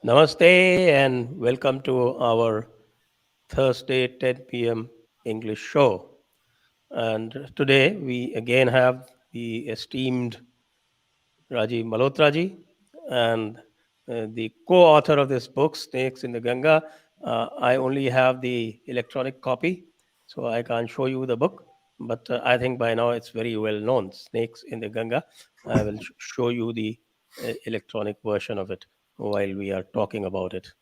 Namaste and welcome to our Thursday 10 p.m. English show. And today we again have the esteemed Rajiv Malhotra ji and the co-author of this book, Snakes in the Ganga. I only have the electronic copy, so I can't show you the book. But I think by now it's very well known, Snakes in the Ganga. I will show you the electronic version of it while we are talking about it.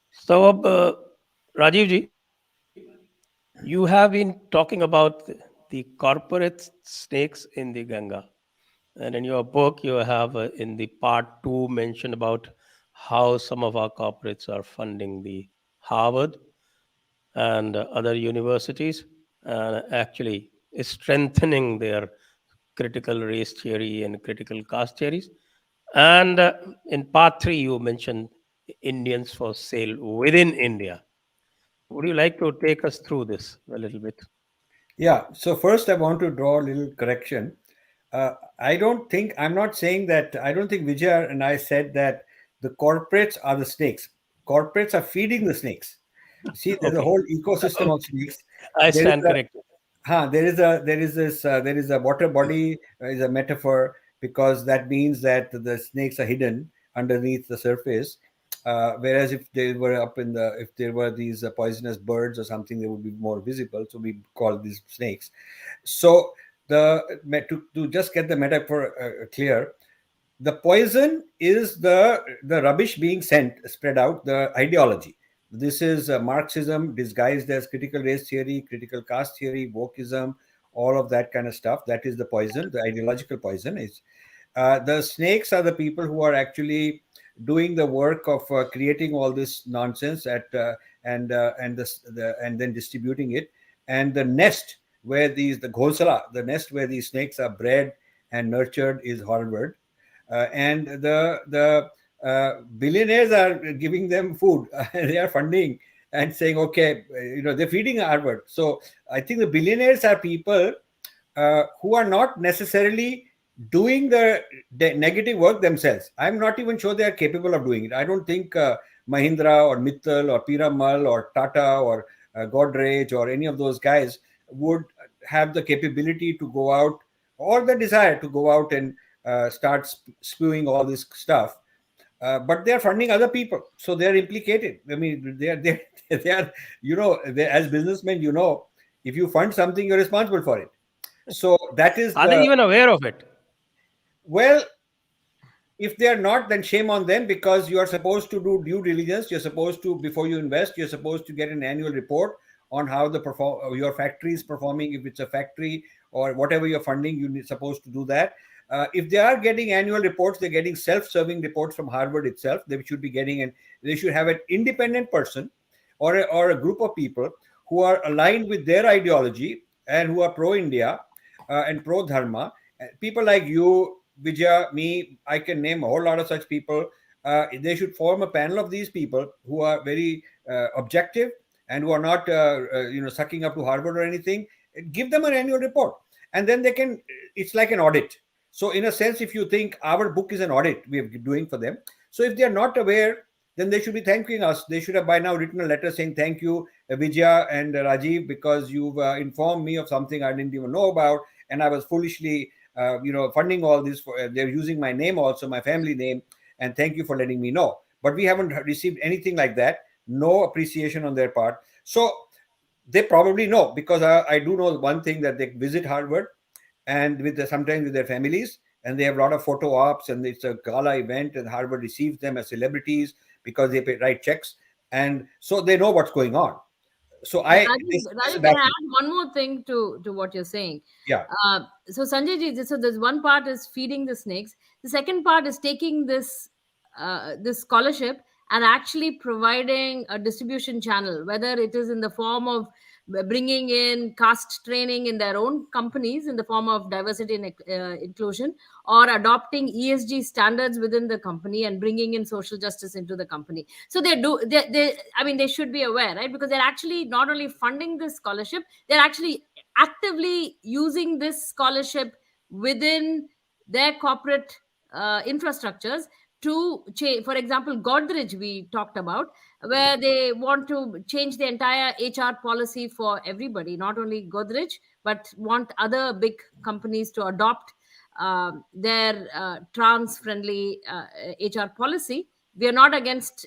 So, Rajiv ji, you have been talking about the corporate snakes in the Ganga. And in your book, you have in the part two mentioned about how some of our corporates are funding the Harvard and other universities and actually strengthening their critical race theory and critical caste theories. And in part three, you mentioned Indians for sale within India. Would you like to take us through this a little bit? Yeah, so first I want to draw a little correction. I'm not saying that, I don't think Vijay and I said that the corporates are the snakes. Corporates are feeding the snakes. See, there's a Okay. whole ecosystem of snakes. I There is stand a, corrected. there is a water body is a metaphor because that means that the snakes are hidden underneath the surface. Whereas if they were if there were these poisonous birds or something, they would be more visible. So we call these snakes. So to just get the metaphor clear, the poison is the rubbish being spread out, the ideology. This is Marxism disguised as critical race theory, critical caste theory, wokeism, all of that kind of stuff. That is the poison. The ideological poison is the snakes are the people who are actually doing the work of creating all this nonsense and then distributing it. And the nest where the ghosala, the nest where these snakes are bred and nurtured, is Harvard. And the billionaires are giving them food. They are funding and saying, okay, they're feeding Harvard. So I think the billionaires are people who are not necessarily doing the negative work themselves. I'm not even sure they are capable of doing it. I don't think Mahindra or Mittal or Piramal or Tata or Godrej or any of those guys would have the capability to go out or the desire to go out and start spewing all this stuff. But they are funding other people, so they are implicated. I mean, they are as businessmen, if you fund something, you're responsible for it. So that is Are they even aware of it? well, if they are not, then shame on them, because you are supposed to do due diligence. You're supposed to, before you invest, you're supposed to get an annual report on how your factory is performing. If it's a factory or whatever you're funding, you're supposed to do that. If they are getting annual reports, they're getting self-serving reports from Harvard itself. They should be getting, and they should have an independent person or a group of people who are aligned with their ideology and who are pro-India and pro-dharma. People like you, Vijay, me, I can name a whole lot of such people. They should form a panel of these people who are very objective and who are not, sucking up to Harvard or anything. Give them an annual report, and then they can. It's like an audit. So, in a sense, if you think our book is an audit we are doing for them, so if they are not aware, then they should be thanking us. They should have by now written a letter saying thank you, Vijaya and Rajiv, because you've informed me of something I didn't even know about, and I was foolishly funding all this. They're using my name also, my family name, and thank you for letting me know. But we haven't received anything like that. No appreciation on their part. So they probably know, because I do know one thing, that they visit Harvard and sometimes with their families, and they have a lot of photo ops, and it's a gala event, and Harvard receives them as celebrities because they write checks, and so they know what's going on. So Yeah, I Rajiv, this is Rajiv, can that. I add one more thing to what you're saying? Yeah. So Sanjay ji, so there's one part is feeding the snakes. The second part is taking this scholarship and actually providing a distribution channel, whether it is in the form of bringing in caste training in their own companies in the form of diversity and inclusion, or adopting ESG standards within the company and bringing in social justice into the company. So I mean, they should be aware, right? Because they're actually not only funding this scholarship, they're actually actively using this scholarship within their corporate infrastructures to change. For example, Godrej we talked about, where they want to change the entire HR policy for everybody, not only Godrej, but want other big companies to adopt their trans-friendly HR policy. We are not against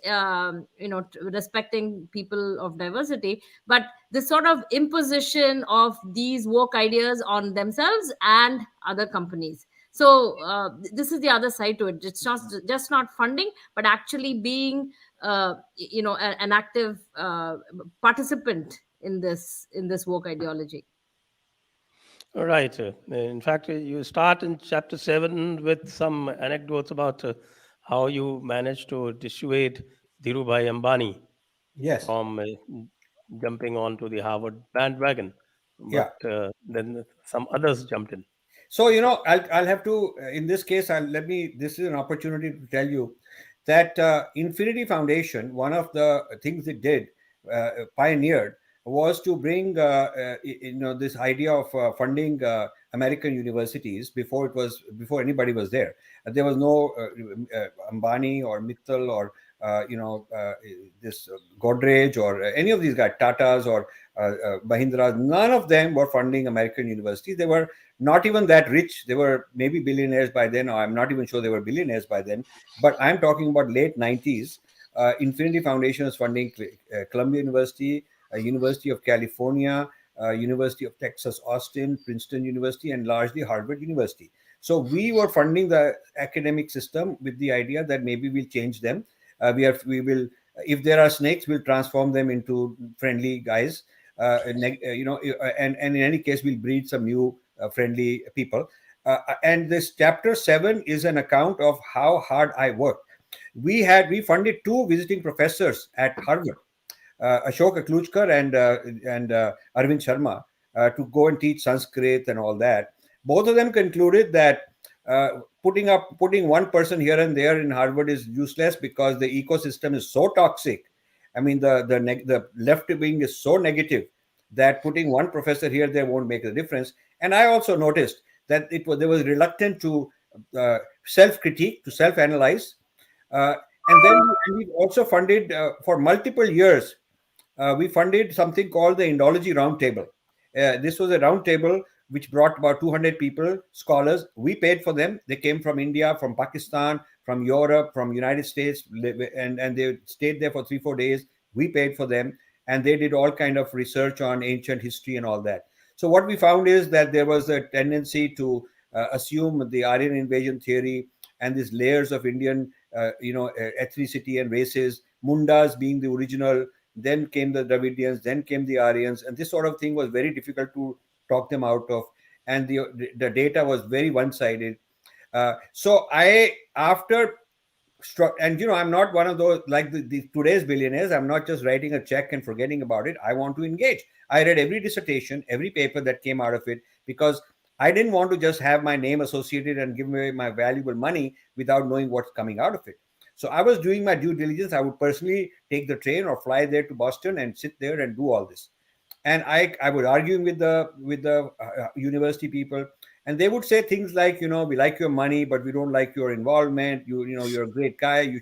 respecting people of diversity, but this sort of imposition of these woke ideas on themselves and other companies. So this is the other side to it. It's not just not funding, but actually being an active participant in this woke ideology. All right. In fact, you start in chapter 7 with some anecdotes about how you managed to dissuade Dhirubhai Ambani Yes. from jumping onto the Harvard bandwagon. Yeah. But then some others jumped in. So I'll have to in this case I'll let me this is an opportunity to tell you that Infinity Foundation, one of the things it did, pioneered, was to bring this idea of funding American universities before anybody was there. There was no Ambani or Mittal or this Godrej or any of these guys, Tatas or Mahindras. None of them were funding American universities. They were not even that rich. They were maybe billionaires by then, or I'm not even sure they were billionaires by then. But I'm talking about late 90s. Infinity Foundation was funding Columbia University, University of California, University of Texas Austin, Princeton University, and largely Harvard University. So we were funding the academic system with the idea that maybe we'll change them. We will, if there are snakes, we'll transform them into friendly guys. And in any case, we'll breed some new friendly people. And this chapter 7 is an account of how hard I worked. We funded 2 visiting professors at Harvard, Ashok Aklujkar and Arvind Sharma, to go and teach Sanskrit and all that. Both of them concluded that putting one person here and there in Harvard is useless because the ecosystem is so toxic. I mean, the left wing is so negative that putting one professor here there won't make a difference. And I also noticed that there was reluctant to self-critique, to self-analyze, and then we also funded for multiple years. We funded something called the Indology Roundtable. This was a roundtable which brought about 200 people, scholars. We paid for them. They came from India, from Pakistan, from Europe, from United States, and they stayed there for 3-4 days. We paid for them, and they did all kind of research on ancient history and all that. So what we found is that there was a tendency to assume the Aryan invasion theory and these layers of Indian, ethnicity and races, Mundas being the original. Then came the Dravidians, then came the Aryans, and this sort of thing was very difficult to talk them out of. And the data was very one-sided. So I'm not one of those like the today's billionaires. I'm not just writing a check and forgetting about it. I want to engage. I read every dissertation, every paper that came out of it, because I didn't want to just have my name associated and give away my valuable money without knowing what's coming out of it. So I was doing my due diligence. I would personally take the train or fly there to Boston and sit there and do all this. And I was arguing with the university people, and they would say things like, we like your money, but we don't like your involvement. You're a great guy. You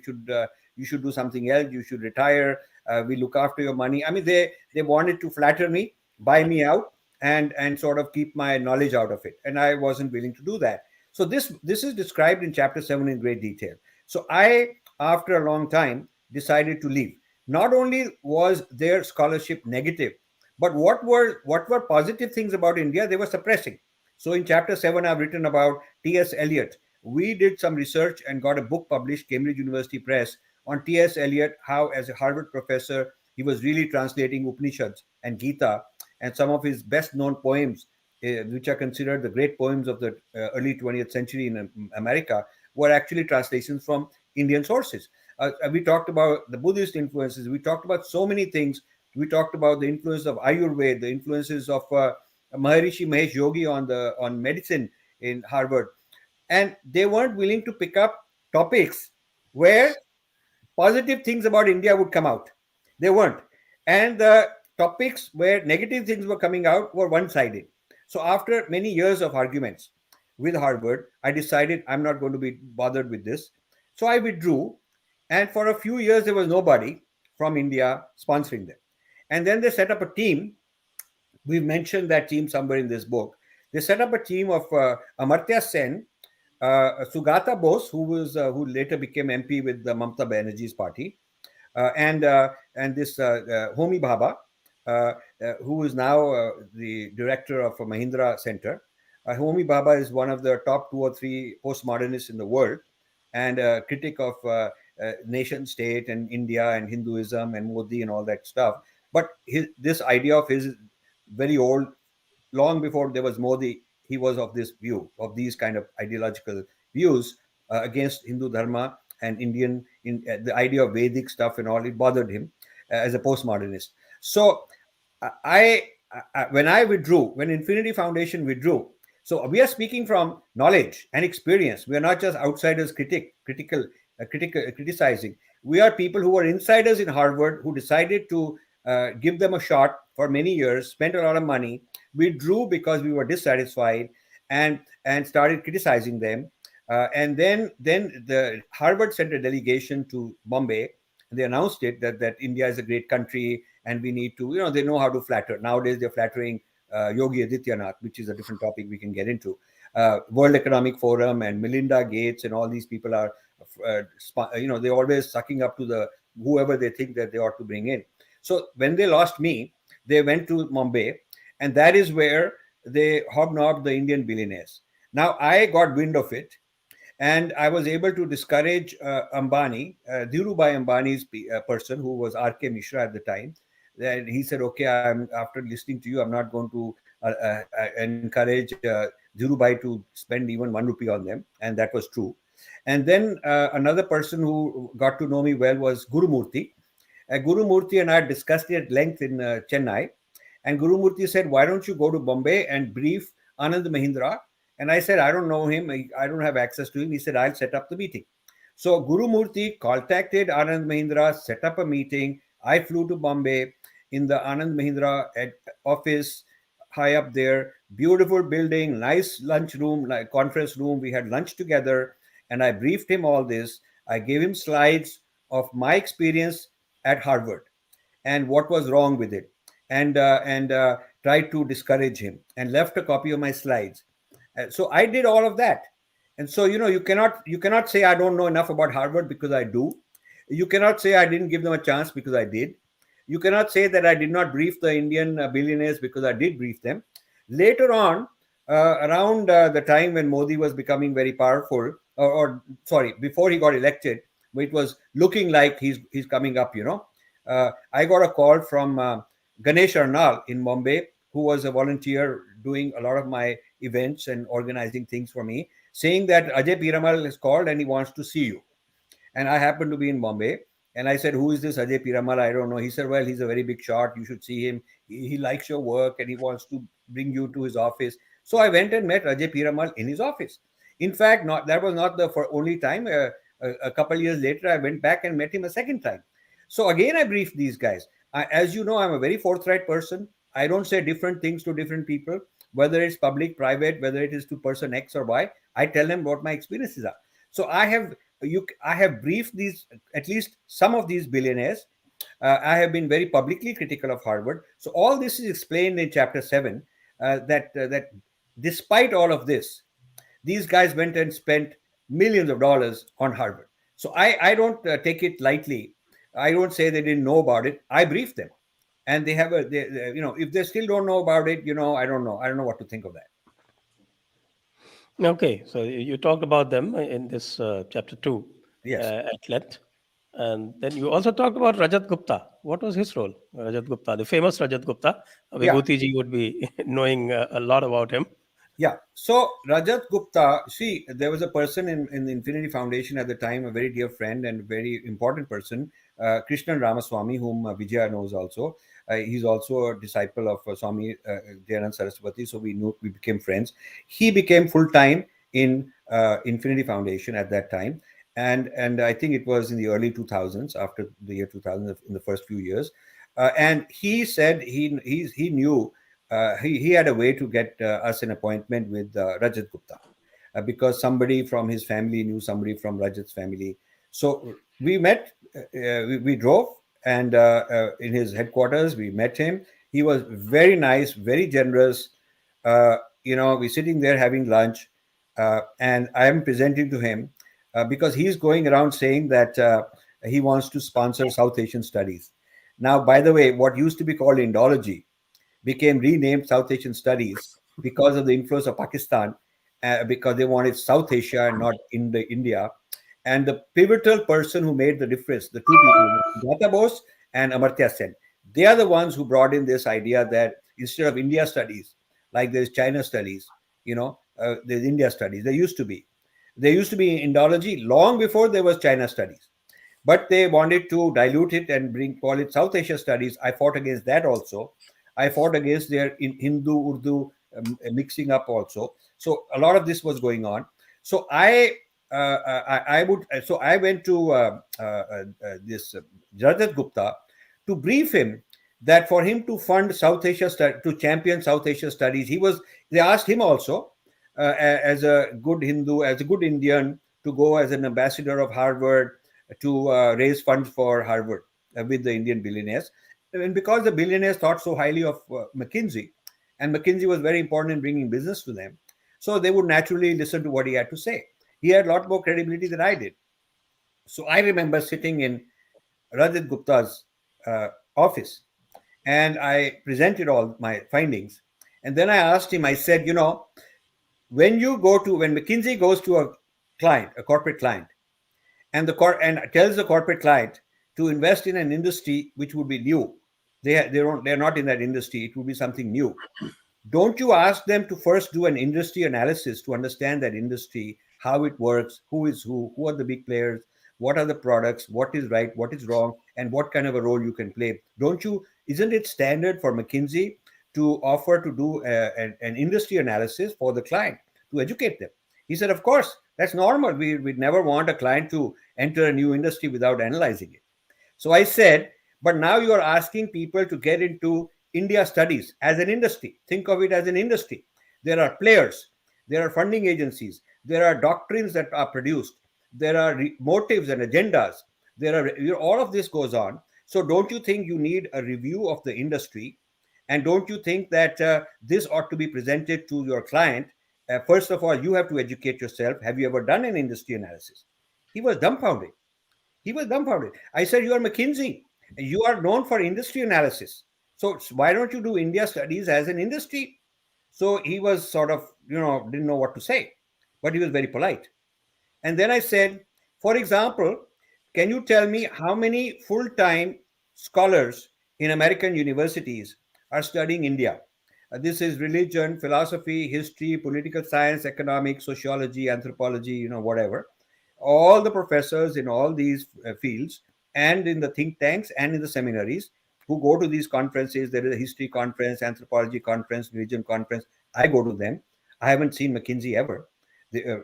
should do something else. You should retire. We look after your money. I mean, they wanted to flatter me, buy me out, and sort of keep my knowledge out of it. And I wasn't willing to do that. So this is described in chapter 7 in great detail. So I, after a long time, decided to leave. Not only was their scholarship negative, but what were positive things about India they were suppressing. So in chapter 7, I've written about T.S. Eliot. We did some research and got a book published, Cambridge University Press, on T.S. Eliot, how as a Harvard professor, he was really translating Upanishads and Gita and some of his best known poems, which are considered the great poems of the early 20th century in America, were actually translations from Indian sources. We talked about the Buddhist influences. We talked about so many things. We talked about the influence of Ayurveda, the influences of Maharishi Mahesh Yogi on medicine in Harvard. And they weren't willing to pick up topics where positive things about India would come out. They weren't. And the topics where negative things were coming out were one-sided. So after many years of arguments with Harvard, I decided I'm not going to be bothered with this. So I withdrew, and for a few years there was nobody from India sponsoring them. And then they set up a team. We've mentioned that team somewhere in this book. They set up a team of Amartya Sen, Sugata Bose, who later became MP with the Mamata Banerjee's party, and this Homi Bhabha, who is now the director of Mahindra Center. Homi Bhabha is one of the top 2 or 3 postmodernists in the world, and a critic of nation state and India and Hinduism and Modi and all that stuff. But this idea of his is very old. Long before there was Modi, he was of this view, of these kind of ideological views against Hindu Dharma and the idea of Vedic stuff and all. It bothered him as a postmodernist. So when I withdrew, when Infinity Foundation withdrew, so we are speaking from knowledge and experience. We are not just outsiders criticizing. We are people who are insiders in Harvard who decided to give them a shot for many years, spent a lot of money, withdrew because we were dissatisfied, and started criticizing them. And then the Harvard sent a delegation to Bombay. And they announced it that India is a great country and we need to, they know how to flatter. Nowadays they're flattering Yogi Adityanath, which is a different topic we can get into. World Economic Forum and Melinda Gates and all these people are, they're always sucking up to the whoever they think that they ought to bring in. So when they lost me, they went to Mumbai, and that is where they hobnobbed the Indian billionaires. Now I got wind of it, and I was able to discourage Ambani, Dhirubhai Ambani's person, who was R.K. Mishra at the time. And he said, okay, after listening to you, I'm not going to encourage Dhirubhai to spend even 1 rupee on them. And that was true. And then another person who got to know me well was Guru Murthy. Guru Murthy and I discussed it at length in Chennai. And Guru Murthy said, why don't you go to Bombay and brief Anand Mahindra? And I said, I don't know him. I don't have access to him. He said, I'll set up the meeting. So Guru Murthy contacted Anand Mahindra, set up a meeting. I flew to Bombay in the Anand Mahindra office, high up there. Beautiful building, nice lunch room, like conference room. We had lunch together, and I briefed him all this. I gave him slides of my experience at Harvard and what was wrong with it, and tried to discourage him, and left a copy of my slides. So I did all of that. And so, you cannot say I don't know enough about Harvard, because I do. You cannot say I didn't give them a chance, because I did. You cannot say that I did not brief the Indian billionaires, because I did brief them. Later on, around the time when Modi was becoming very powerful, or sorry, before he got elected, it was looking like he's coming up, I got a call from Ganesh Arnal in Mumbai, who was a volunteer doing a lot of my events and organizing things for me, saying that Ajay Piramal has called and he wants to see you. And I happened to be in Bombay. And I said, who is this Ajay Piramal? I don't know. He said, well, he's a very big shot. You should see him. He likes your work and he wants to bring you to his office. So I went and met Ajay Piramal in his office. In fact, that was not the only time. A couple years later, I went back and met him a second time. So again, I briefed these guys. As you know, I'm a very forthright person. I don't say different things to different people, whether it's public, private, whether it is to person X or Y. I tell them what my experiences are. So I have briefed these, at least some of these billionaires. I have been very publicly critical of Harvard. So all this is explained in chapter 7, that despite all of this, these guys went and spent millions of dollars on Harvard. So I don't take it lightly. I don't say they didn't know about it. I briefed them. And they have if they still don't know about it, I don't know. I don't know what to think of that. Okay, so you talked about them in this chapter 2 Yes. At length. And then you also talked about Rajat Gupta. What was his role? Rajat Gupta, the famous Rajat Gupta. Yeah. Vibhuti ji would be knowing a lot about him. Yeah. So Rajat Gupta, see, there was a person in the Infinity Foundation at the time, a very dear friend and very important person, Krishnan Ramaswamy, whom Vijaya knows also. He's also a disciple of Swami Dayanand Saraswati, so we became friends. He became full-time in Infinity Foundation at that time. And I think it was in the early 2000s, after the year 2000, in the first few years. And he said he knew he had a way to get us an appointment with Rajat Gupta, because somebody from his family knew somebody from Rajat's family. So we met, we drove, and in his headquarters, we met him. He was very nice, very generous. We're sitting there having lunch, and I am presenting to him because he's going around saying that he wants to sponsor South Asian studies. Now, by the way, what used to be called Indology became renamed South Asian Studies because of the influence of Pakistan, because they wanted South Asia and not in the India. And the pivotal person who made the difference, the two people, Gata Bose and Amartya Sen, they are the ones who brought in this idea that instead of India studies, like there's China studies, there's India studies. There used to be. There used to be Indology long before there was China studies, but they wanted to dilute it and call it South Asia studies. I fought against that also. I fought against their Hindu Urdu mixing up also. So a lot of this was going on. So I went to this Rajat Gupta to brief him that for him to fund South Asia to champion South Asia studies, they asked him also as a good Hindu, as a good Indian, to go as an ambassador of Harvard to raise funds for Harvard with the Indian billionaires. And because the billionaires thought so highly of McKinsey, and McKinsey was very important in bringing business to them, so they would naturally listen to what he had to say. He had a lot more credibility than I did. So I remember sitting in Rajat Gupta's office, and I presented all my findings. And then I asked him, I said, when McKinsey goes to a client, a corporate client, and tells the corporate client to invest in an industry which would be new, they're not in that industry, it would be something new. Don't you ask them to first do an industry analysis to understand that industry, how it works, who is who are the big players, what are the products, what is right, what is wrong, and what kind of a role you can play? Isn't it standard for McKinsey to offer to do an industry analysis for the client to educate them? He said, of course, that's normal. We'd never want a client to enter a new industry without analyzing it. So I said, but now you are asking people to get into India studies as an industry. Think of it as an industry. There are players, there are funding agencies, there are doctrines that are produced, there are motives and agendas. All of this goes on. So don't you think you need a review of the industry? And don't you think that this ought to be presented to your client? First of all, you have to educate yourself. Have you ever done an industry analysis? He was dumbfounded. I said, you are McKinsey. You are known for industry analysis. So why don't you do India studies as an industry? So he was sort of, didn't know what to say, but he was very polite. And then I said, for example, can you tell me how many full-time scholars in American universities are studying India? This is religion, philosophy, history, political science, economics, sociology, anthropology, whatever. All the professors in all these fields and in the think tanks and in the seminaries who go to these conferences. There is a history conference, anthropology conference, religion conference. I go to them. I haven't seen McKinsey ever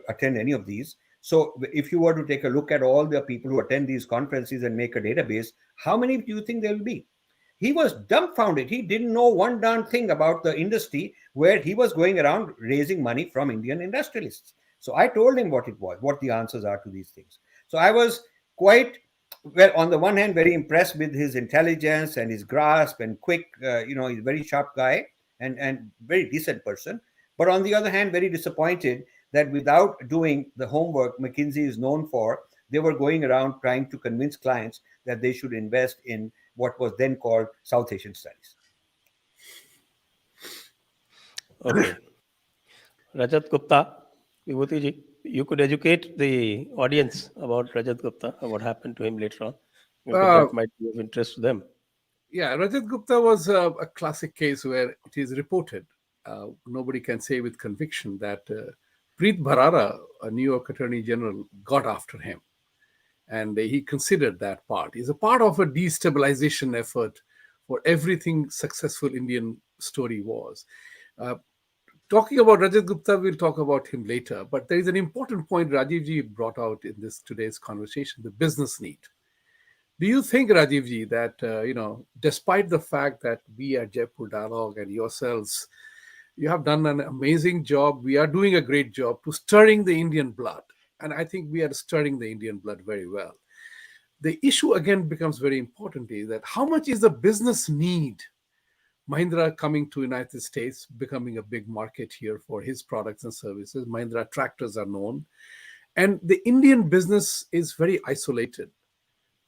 attend any of these. So if you were to take a look at all the people who attend these conferences and make a database, how many do you think there will be? He was dumbfounded. He didn't know one darn thing about the industry where he was going around raising money from Indian industrialists. So I told him what it was, what the answers are to these things. So I was quite, well, on the one hand, very impressed with his intelligence and his grasp and quick, he's a very sharp guy and very decent person. But on the other hand, very disappointed that without doing the homework McKinsey is known for, they were going around trying to convince clients that they should invest in what was then called South Asian studies. Okay. Rajat Gupta, Vibhuti ji, you could educate the audience about Rajat Gupta and what happened to him later on, because that might be of interest to them. Yeah, Rajat Gupta was a classic case where it is reported. Nobody can say with conviction that Preet Bharara, a New York Attorney General, got after him. And he considered that part. He's a part of a destabilization effort for everything successful Indian story was. Talking about Rajat Gupta, we'll talk about him later. But there is an important point Rajivji brought out in this today's conversation, the business need. Do you think, Rajivji, that, despite the fact that we at Jaipur Dialogue and yourselves, you have done an amazing job, we are doing a great job to stirring the Indian blood. And I think we are stirring the Indian blood very well. The issue again becomes very important is that how much is the business need? Mahindra coming to United States, becoming a big market here for his products and services. Mahindra tractors are known. And the Indian business is very isolated.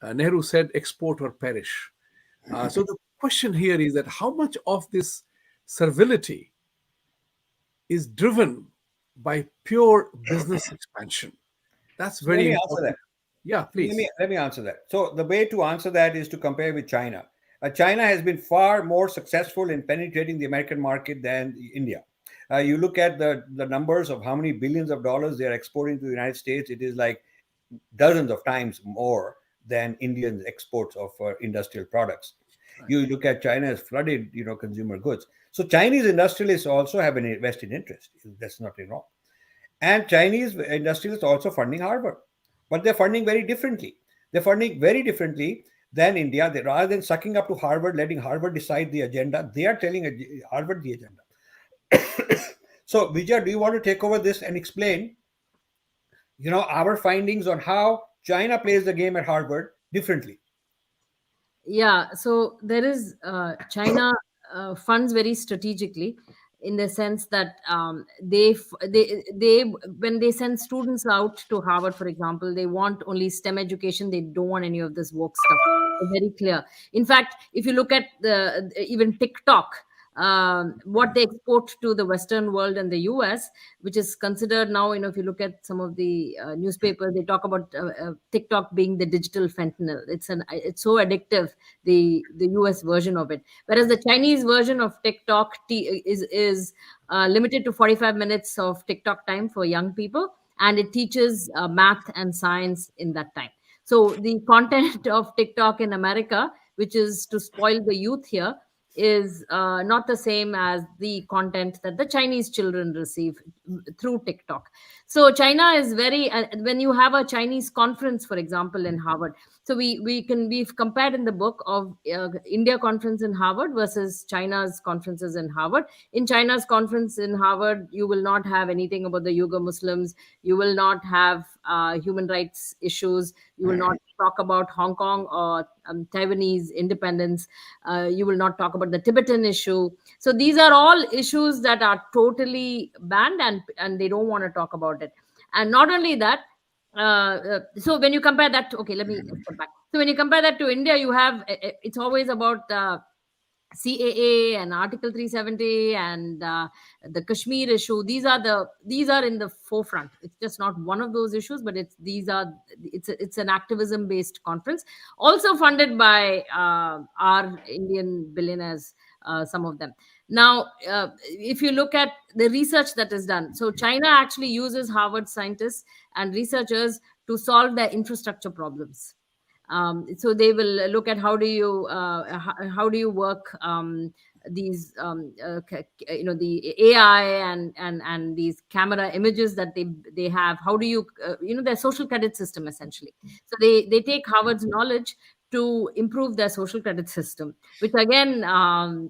Nehru said, export or perish. So the question here is that how much of this servility is driven by pure business expansion? That's So let very me answer important. that. Yeah, please. Let me answer that. So the way to answer that is to compare with China. China has been far more successful in penetrating the American market than India. You look at the numbers of how many billions of dollars they are exporting to the United States, it is like dozens of times more than Indian exports of industrial products. Right. You look at China has flooded, consumer goods. So Chinese industrialists also have an vested interest. That's not wrong. And Chinese industrialists also funding Harvard, but they're funding very differently. They're funding very differently than India. Rather than sucking up to Harvard, letting Harvard decide the agenda, they are telling Harvard the agenda. So, Vijay, do you want to take over this and explain, our findings on how China plays the game at Harvard differently? Yeah, so there is China funds very strategically, in the sense that they when they send students out to Harvard, for example, they want only STEM education. They don't want any of this woke stuff. They're very clear. In fact, if you look at even TikTok, what they export to the Western world and the US, which is considered now, if you look at some of the newspapers, they talk about TikTok being the digital fentanyl. It's so addictive, the US version of it. Whereas the Chinese version of TikTok is limited to 45 minutes of TikTok time for young people, and it teaches math and science in that time. So the content of TikTok in America, which is to spoil the youth here, is not the same as the content that the Chinese children receive through TikTok. So China is very, when you have a Chinese conference, for example, in Harvard. So we've compared in the book of India conference in Harvard versus China's conferences in Harvard. In China's conference in Harvard, you will not have anything about the Uyghur Muslims. You will not have human rights issues. You will not talk about Hong Kong or Taiwanese independence. You will not talk about the Tibetan issue. So these are all issues that are totally banned, and they don't want to talk about it. And not only that, so when you compare that to, okay, let me step back. So when you compare that to India, you have, it's always about CAA and Article 370 and the Kashmir issue. These are in the forefront. It's just not one of those issues, but it's an activism based conference, also funded by our Indian billionaires, some of them. Now, if you look at the research that is done, so China actually uses Harvard scientists and researchers to solve their infrastructure problems. So they will look at how do you work these the AI and these camera images that they have. How do you their social credit system, essentially. So they take Harvard's knowledge to improve their social credit system, which again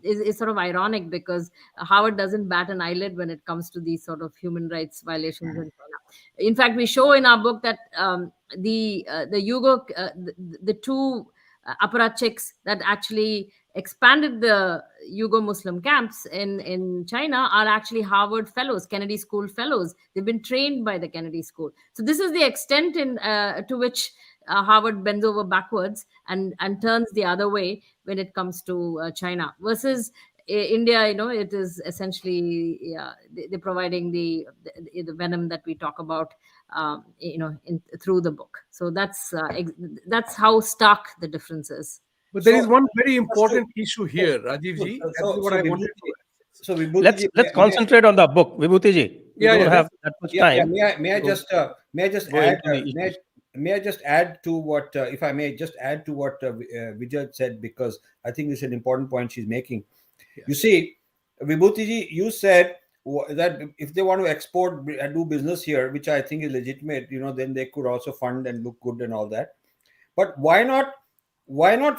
is sort of ironic, because Harvard doesn't bat an eyelid when it comes to these sort of human rights violations in China. In fact, we show in our book that the Uyghur, the two apparatchiks that actually expanded the Uyghur Muslim camps in China are actually Harvard fellows, Kennedy School fellows. They've been trained by the Kennedy School. So this is the extent to which Harvard bends over backwards and turns the other way when it comes to China. Versus India, it is essentially they're providing the venom that we talk about, through the book. So that's how stark the difference is. But there is one very important issue here, Rajiv ji. So let's concentrate on the book, Vibhuti ji. We don't have that much time. May I just add to what, if I may just add to what Vijay said, because I think it's an important point she's making. Yeah. You see, Vibhuti ji, you said that if they want to export and do business here, which I think is legitimate, then they could also fund and look good and all that. But why not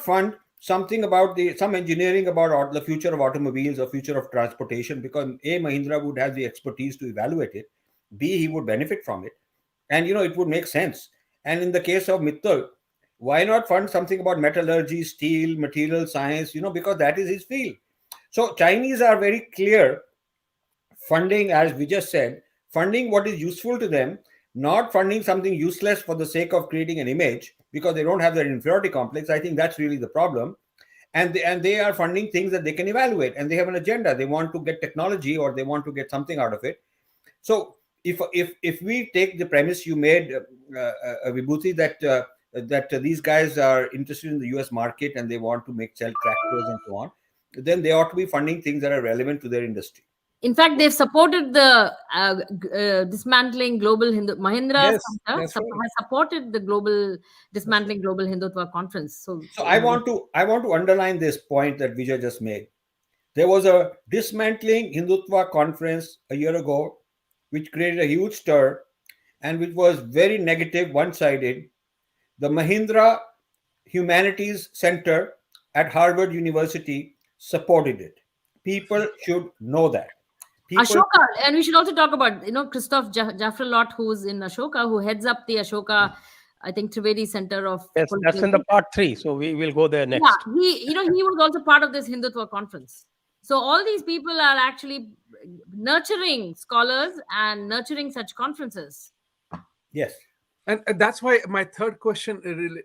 fund something about some engineering about the future of automobiles or future of transportation? Because A, Mahindra would have the expertise to evaluate it. B, he would benefit from it. And it would make sense. And in the case of Mittal, why not fund something about metallurgy, steel, material science, because that is his field. So Chinese are very clear, funding, as we just said, funding what is useful to them, not funding something useless for the sake of creating an image, because they don't have that inferiority complex. I think that's really the problem. And they are funding things that they can evaluate, and they have an agenda. They want to get technology, or they want to get something out of it. So if we take the premise you made, Vibhuti, that these guys are interested in the US market and they want to sell tractors and so on, then they ought to be funding things that are relevant to their industry. In fact, they've supported the dismantling global Hindu. Mahindra Yes, Center that's right. has supported the global dismantling global Hindutva conference. So I want to underline this point that Vijay just made. There was a dismantling Hindutva conference a year ago, which created a huge stir and which was very negative, one-sided. The Mahindra Humanities Center at Harvard University supported it. People should know that. Ashoka, and we should also talk about Christoph Jaffrelot, who's in Ashoka, who heads up the Ashoka, I think, Trivedi Center of. Yes, that's in the part 3. So we will go there next. Yeah, he was also part of this Hindutva conference. So all these people are actually nurturing scholars and nurturing such conferences. Yes. And that's why my third question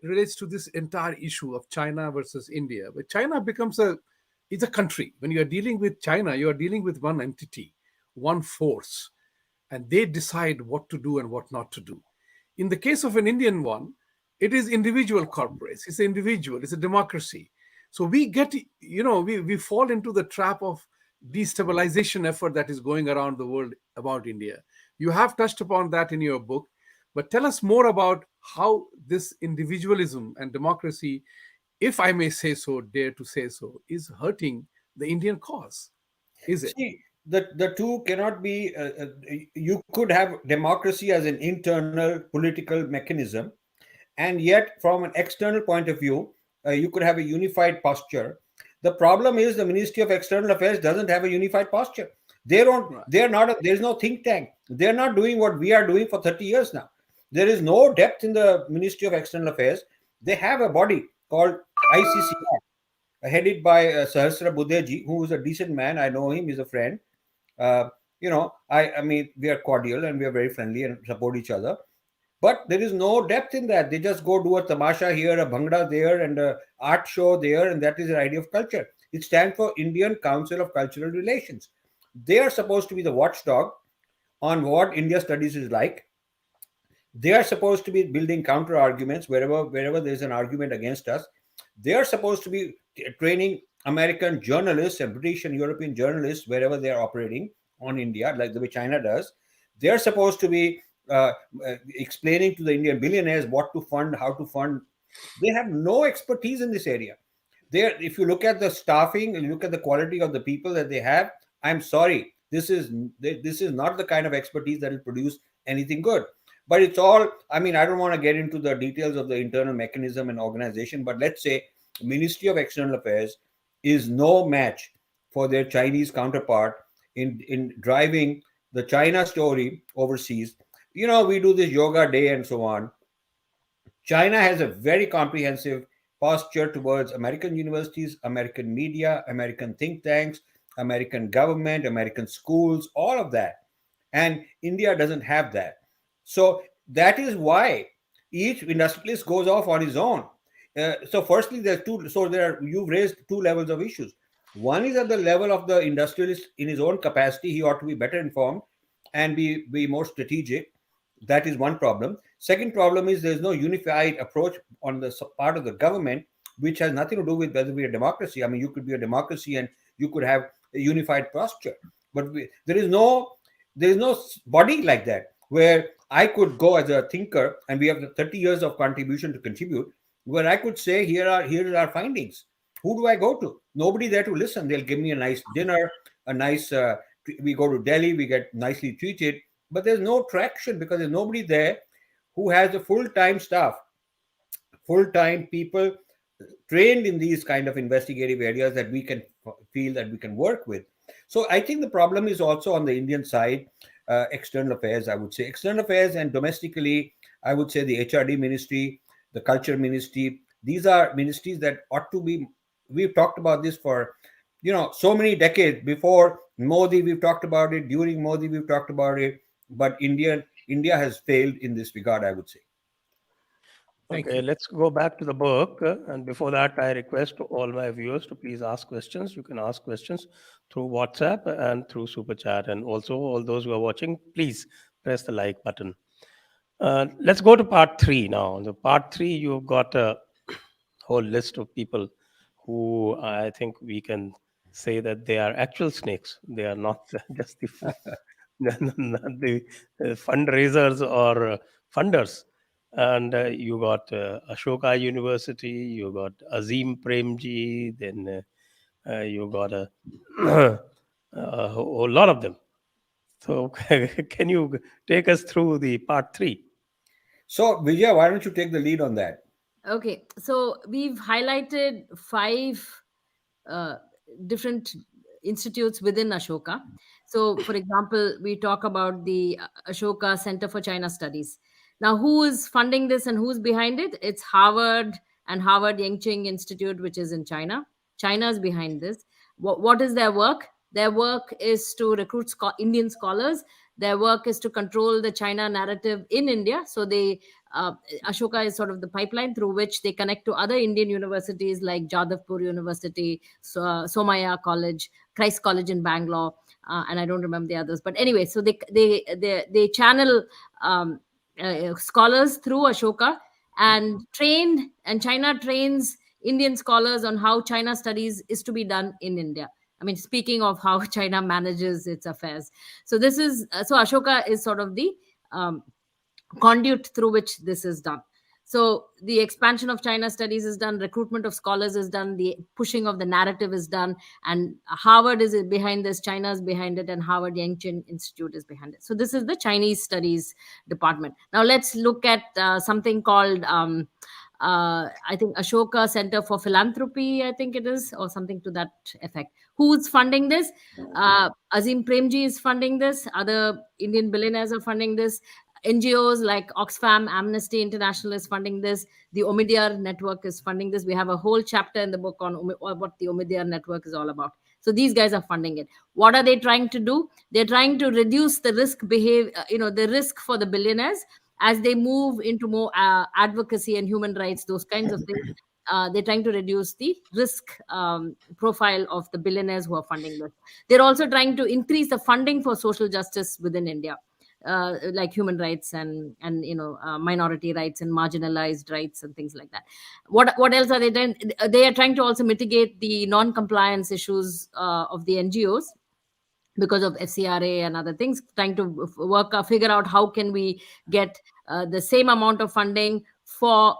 relates to this entire issue of China versus India. But China becomes it's a country. When you are dealing with China, you are dealing with one entity, one force, and they decide what to do and what not to do. In the case of an Indian one, it is individual corporates. It's an individual. It's a democracy. So we get, we fall into the trap of destabilization effort that is going around the world about India. You have touched upon that in your book, but tell us more about how this individualism and democracy, if I may say so, dare to say so, is hurting the Indian cause. Is it? See, the two cannot be. You could have democracy as an internal political mechanism, and yet from an external point of view, you could have a unified posture. The problem is the Ministry of External Affairs doesn't have a unified posture. They don't. Right. They're not. There's no think tank. They're not doing what we are doing for 30 years now. There is no depth in the Ministry of External Affairs. They have a body called ICCR, headed by Sahasra Buddheji, who is a decent man. I know him. He's a friend. I mean, we are cordial and we are very friendly and support each other. But there is no depth in that. They just go do a tamasha here, a bhangra there, and a art show there, and that is their idea of culture. It stands for Indian Council of Cultural Relations. They are supposed to be the watchdog on what India studies is like. They are supposed to be building counter arguments wherever there's an argument against us. They are supposed to be training American journalists and British and European journalists wherever they are operating on India, like the way China does. They are supposed to be explaining to the Indian billionaires what to fund, how to fund. They have no expertise in this area. If you look at the staffing and you look at the quality of the people that they have, I'm sorry, this is not the kind of expertise that will produce anything good. But it's all, I mean, I don't want to get into the details of the internal mechanism and organization, but let's say Ministry of External Affairs is no match for their Chinese counterpart in driving the China story overseas. We do this yoga day and so on. China has a very comprehensive posture towards American universities, American media, American think tanks, American government, American schools, all of that. And India doesn't have that. So that is why each industrialist goes off on his own. So firstly, you've raised two levels of issues. One is at the level of the industrialist in his own capacity. He ought to be better informed and be more strategic. That is one problem. Second problem is there's no unified approach on the part of the government, which has nothing to do with whether we're a democracy. I mean, you could be a democracy and you could have a unified posture, but there is no body like that where I could go as a thinker, and we have the 30 years of contribution to contribute, where I could say, here are our findings. Who do I go to? Nobody there to listen. They'll give me a nice dinner, we go to Delhi, we get nicely treated, but there's no traction because there's nobody there who has a full-time staff, full-time people trained in these kind of investigative areas that we can feel that we can work with. So I think the problem is also on the Indian side. external affairs, I would say. External affairs and domestically, I would say the HRD ministry, the culture ministry. These are ministries that ought to be. We've talked about this for, so many decades. Before Modi, we've talked about it. During Modi, we've talked about it. But India has failed in this regard, I would say. Thank Okay, you. let's go back to the book. And before that, I request all my viewers to please ask questions. You can ask questions through WhatsApp and through Super Chat. And also, all those who are watching, please press the like button. Let's go to part three now. In the part three, you've got a whole list of people who I think we can say that they are actual snakes. They are not just not the fundraisers or funders. And you got Ashoka University, you got Azim Premji, then you got a whole lot of them. So, can you take us through the part three? So, Vijay, why don't you take the lead on that? Okay, so we've highlighted five uh, different institutes within Ashoka. So, for example, we talk about the Ashoka Center for China Studies. Now, who is funding this and who's behind it? It's Harvard and Harvard Yangcheng Institute, which is in China. China is behind this. What is their work? Their work is to recruit Indian scholars. Their work is to control the China narrative in India. So they uh, Ashoka is sort of the pipeline through which they connect to other Indian universities like Jadavpur University, Somaya College, Christ College in Bangalore, and I don't remember the others. But anyway, so they channel scholars through Ashoka and China trains Indian scholars on how China studies is to be done in India. I mean, speaking of how China manages its affairs, so this is so Ashoka is sort of the um, conduit through which this is done. So the expansion of China studies is done, recruitment of scholars is done, the pushing of the narrative is done, and Harvard is behind this, China is behind it, and Harvard Yangcheng Institute is behind it. So this is the Chinese studies department. Now let's look at something called I think Ashoka Center for Philanthropy, I think it is, or something to that effect. Who's funding this? Azim Premji is funding this. Other Indian billionaires are funding this. NGOs like Oxfam, Amnesty International is funding this. The Omidyar Network is funding this. We have a whole chapter in the book on what the Omidyar Network is all about. So these guys are funding it. What are they trying to do? They're trying to reduce the the risk for the billionaires as they move into more advocacy and human rights, those kinds of things. They're trying to reduce the risk profile of the billionaires who are funding this. They're also trying to increase the funding for social justice within India. Like human rights and minority rights and marginalized rights and things like that. What else are they doing? They are trying to also mitigate the non-compliance issues of the NGOs because of FCRA and other things, trying to figure out how can we get the same amount of funding for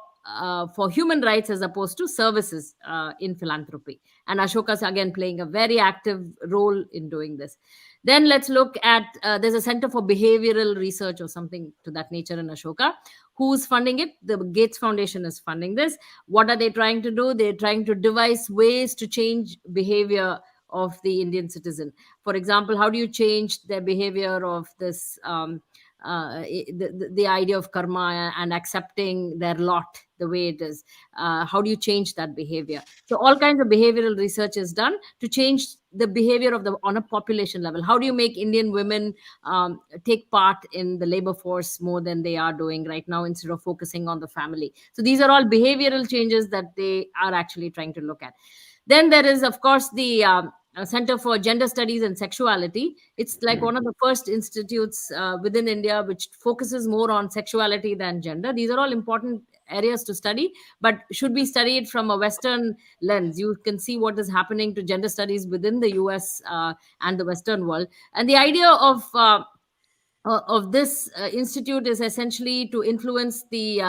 human rights as opposed to services in philanthropy. And Ashoka's again playing a very active role in doing this. Then let's look at there's a Center for Behavioral Research or something to that nature in Ashoka. Who's funding it? The Gates Foundation is funding this. What are they trying to do? They're trying to devise ways to change behavior of the Indian citizen. For example, how do you change their behavior of this the idea of karma and accepting their lot the way it is? How do you change that behavior? So all kinds of behavioral research is done to change the behavior of the on a population level. How do you make Indian women take part in the labor force more than they are doing right now instead of focusing on the family? So these are all behavioral changes that they are actually trying to look at. Then there is, of course, the Center for Gender Studies and Sexuality. It's like one of the first institutes within India which focuses more on sexuality than gender. These are all important areas to study, but should be studied from a Western lens. You can see what is happening to gender studies within the US and the Western world. And the idea of this institute is essentially to influence the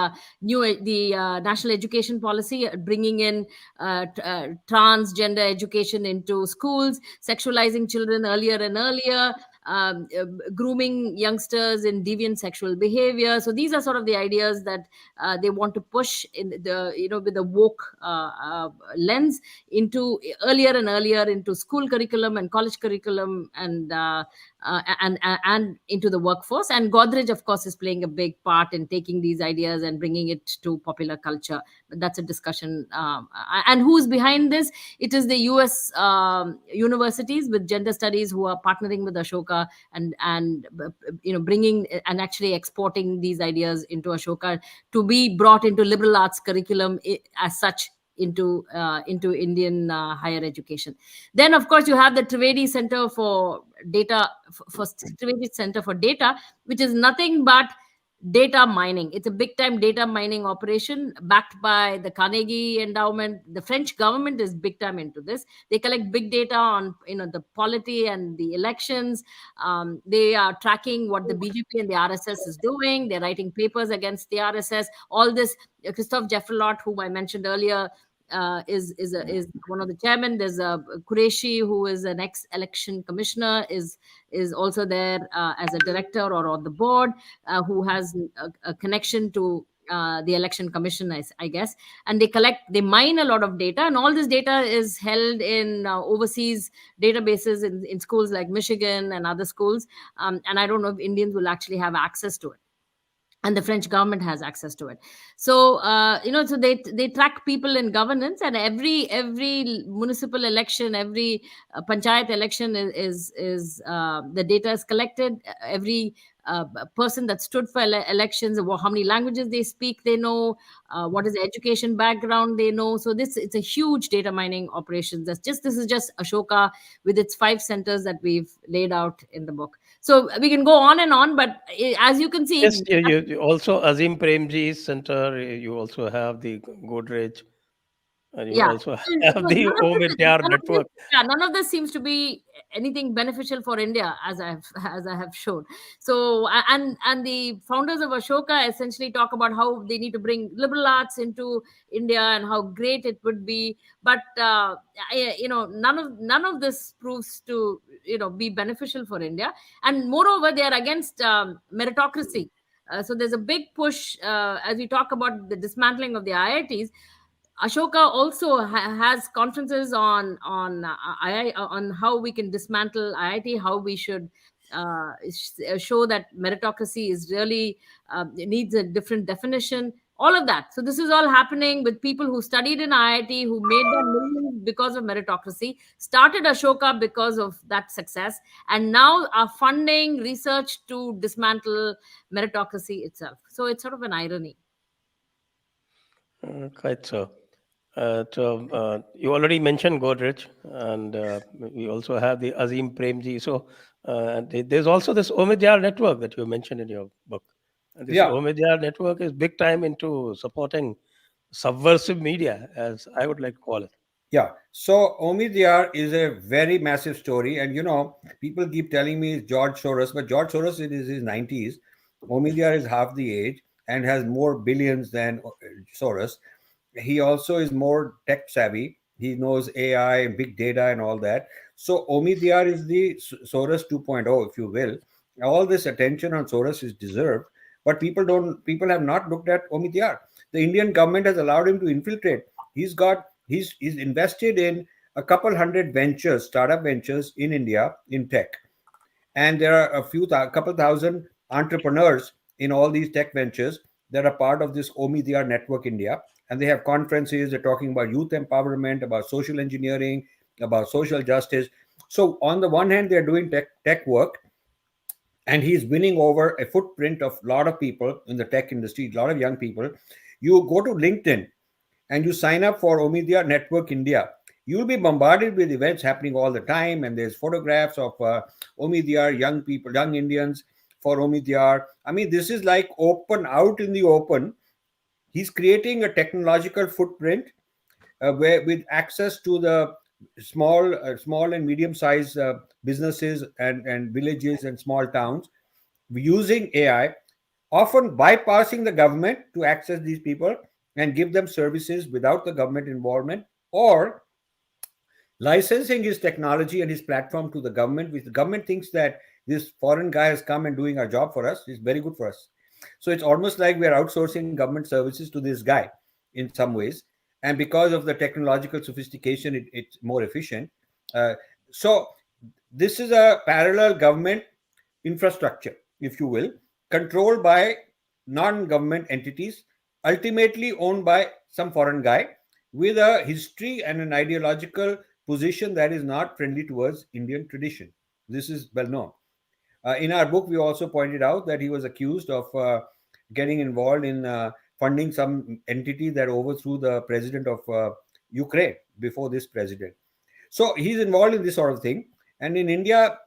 national education policy, bringing in transgender education into schools, sexualizing children earlier and earlier, grooming youngsters in deviant sexual behavior. So these are sort of the ideas that they want to push in the with the woke lens into earlier and earlier into school curriculum and college curriculum and and into the workforce. And Godrej, of course, is playing a big part in taking these ideas and bringing it to popular culture. But that's a discussion. And who's behind this? It is the US universities with gender studies who are partnering with Ashoka and bringing and actually exporting these ideas into Ashoka to be brought into liberal arts curriculum as such into Indian higher education. Then, of course, you have the Trivedi Center for Data, for Trivedi Center for Data, which is nothing but data mining. It's a big time data mining operation backed by the Carnegie Endowment. The French government is big time into this. They collect big data on the polity and the elections. They are tracking what the BJP and the RSS is doing. They're writing papers against the RSS. All this, Christophe Jefferlot, whom I mentioned earlier, is one of the chairmen. There's a Qureshi, who is an ex-election commissioner, is also there as a director or on the board, who has a connection to the election commission, I guess. And they mine a lot of data, and all this data is held in overseas databases in schools like Michigan and other schools. And I don't know if Indians will actually have access to it, and the French government has access to it. So so they track people in governance, and every municipal election, every panchayat election is the data is collected. Every person that stood for elections, how many languages they speak, they know, what is the education background, they know. So it's a huge data mining operation. This is just Ashoka with its 5 centers that we've laid out in the book. So we can go on and on, but as you can see, Yes, you also Azim Premji's center. You also have the Godrej, and you yeah. also have the Omidyar Network. None of this seems to be anything beneficial for India, as I have shown. So and the founders of Ashoka essentially talk about how they need to bring liberal arts into India and how great it would be. But none of this proves to be beneficial for India. And moreover, they are against meritocracy. So there's a big push as we talk about the dismantling of the IITs. Ashoka also has conferences on how we can dismantle IIT, how we should show that meritocracy is really needs a different definition. All of that. So this is all happening with people who studied in IIT, who made their millions because of meritocracy, started Ashoka because of that success, and now are funding research to dismantle meritocracy itself. So it's sort of an irony. Quite so. You already mentioned Godrej, and we also have the Azim Premji. So there's also this Omidyar Network that you mentioned in your book. And this Yeah. Omidyar Network is big time into supporting subversive media, as I would like to call it. Yeah. So Omidyar is a very massive story. And, people keep telling me it's George Soros, but George Soros is his 90s. Omidyar is half the age and has more billions than Soros. He also is more tech savvy. He knows AI, big data, and all that. So Omidyar is the Soros 2.0, if you will. All this attention on Soros is deserved, but people have not looked at Omidyar. The Indian government has allowed him to infiltrate. He's invested in a couple hundred ventures, startup ventures in India in tech, and there are a couple thousand entrepreneurs in all these tech ventures that are part of this Omidyar Network India. And they have conferences. They're talking about youth empowerment, about social engineering, about social justice. So on the one hand, they're doing tech work, and he's winning over a footprint of a lot of people in the tech industry, a lot of young people. You go to LinkedIn and you sign up for Omidyar Network India, you'll be bombarded with events happening all the time. And there's photographs of Omidyar, young people, young Indians for Omidyar. I mean, this is like out in the open. He's creating a technological footprint with access to the small and medium-sized businesses and villages and small towns, using AI, often bypassing the government to access these people and give them services without the government involvement, or licensing his technology and his platform to the government, which the government thinks that this foreign guy has come and doing our job for us. It's very good for us. So it's almost like we're outsourcing government services to this guy in some ways. And because of the technological sophistication, it's more efficient. So this is a parallel government infrastructure, if you will, controlled by non-government entities, ultimately owned by some foreign guy with a history and an ideological position that is not friendly towards Indian tradition. This is well known. In our book, we also pointed out that he was accused of getting involved in funding some entity that overthrew the president of Ukraine before this president. So he's involved in this sort of thing. And in India,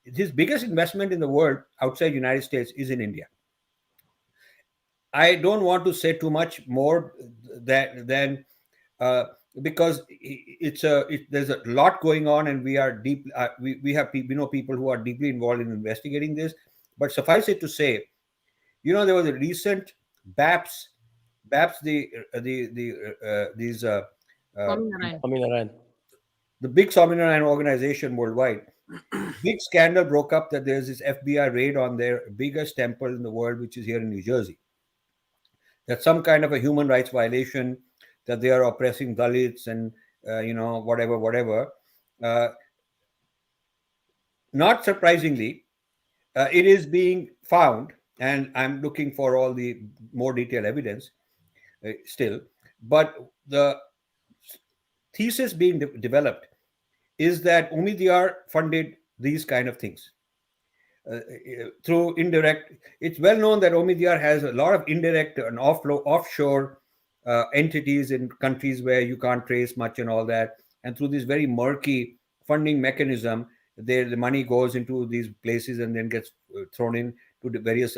his biggest investment in the world outside United States is in India. I don't want to say too much more than uh, because there's a lot going on, and we are deep. We know people who are deeply involved in investigating this. But suffice it to say, there was a recent BAPS these Swaminarayan. Swaminarayan. the big Swaminarayan organization worldwide. Big scandal broke up that there's this FBI raid on their biggest temple in the world, which is here in New Jersey. That's some kind of a human rights violation, that they are oppressing Dalits and whatever. Not surprisingly, it is being found, and I'm looking for all the more detailed evidence still. But the thesis being developed is that Omidyar funded these kind of things through indirect. It's well known that Omidyar has a lot of indirect and offshore entities in countries where you can't trace much and all that. And through this very murky funding mechanism, the money goes into these places and then gets thrown in to the various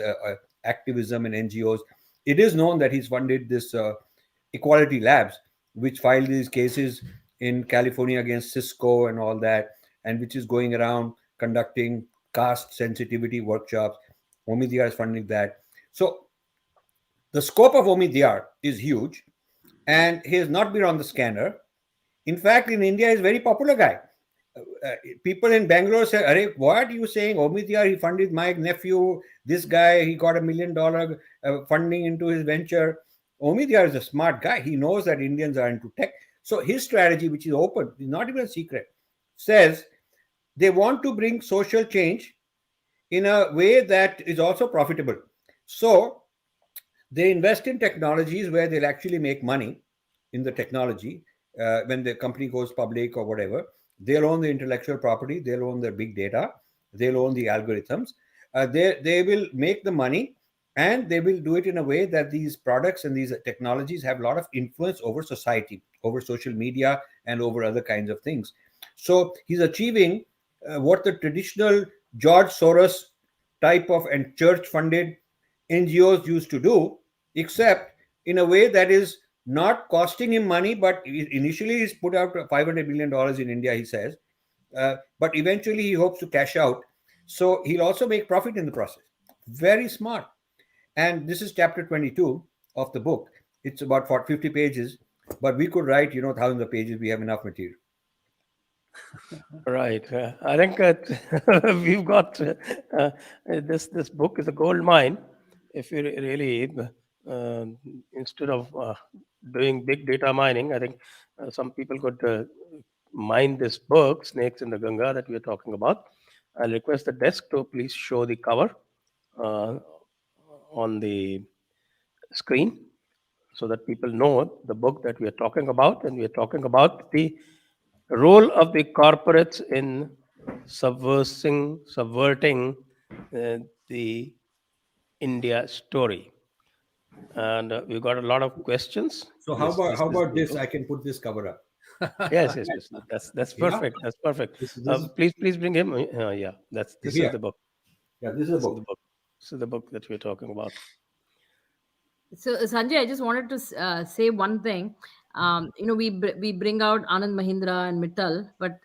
activism and NGOs. It is known that he's funded this Equality Labs, which filed these cases in California against Cisco and all that, and which is going around conducting caste sensitivity workshops. Omidyar is funding that. So the scope of Omidyar is huge, and he has not been on the scanner. In fact, in India, he's a very popular guy. People in Bangalore say, "Arey, what are you saying? Omidyar, he funded my nephew. This guy, he got $1 million funding into his venture." Omidyar is a smart guy. He knows that Indians are into tech. So his strategy, which is open, is not even a secret, says they want to bring social change in a way that is also profitable. So they invest in technologies where they'll actually make money in the technology when the company goes public or whatever. They'll own the intellectual property. They'll own the big data. They'll own the algorithms. They will make the money, and they will do it in a way that these products and these technologies have a lot of influence over society, over social media, and over other kinds of things. So he's achieving what the traditional George Soros type of and church-funded NGOs used to do, except in a way that is not costing him money. But initially he's put out $500 million in India, he says. But eventually he hopes to cash out. So he'll also make profit in the process. Very smart. And this is chapter 22 of the book. It's about 50 pages, but we could write, thousands of pages. We have enough material. Right. I think we've got this book is a gold mine. If you really, instead of doing big data mining, I think some people could mine this book, Snakes in the Ganga, that we are talking about. I'll request the desk to please show the cover on the screen so that people know the book that we are talking about. And we are talking about the role of the corporates in subverting the India story. And we've got a lot of questions. So how about this? I can put this cover up. Yes. That's perfect. That's perfect. Please bring him. Yeah, this is the book. Yeah, this is the book. This is the book that we're talking about. So Sanjay, I just wanted to say one thing. We bring out Anand Mahindra and Mittal, but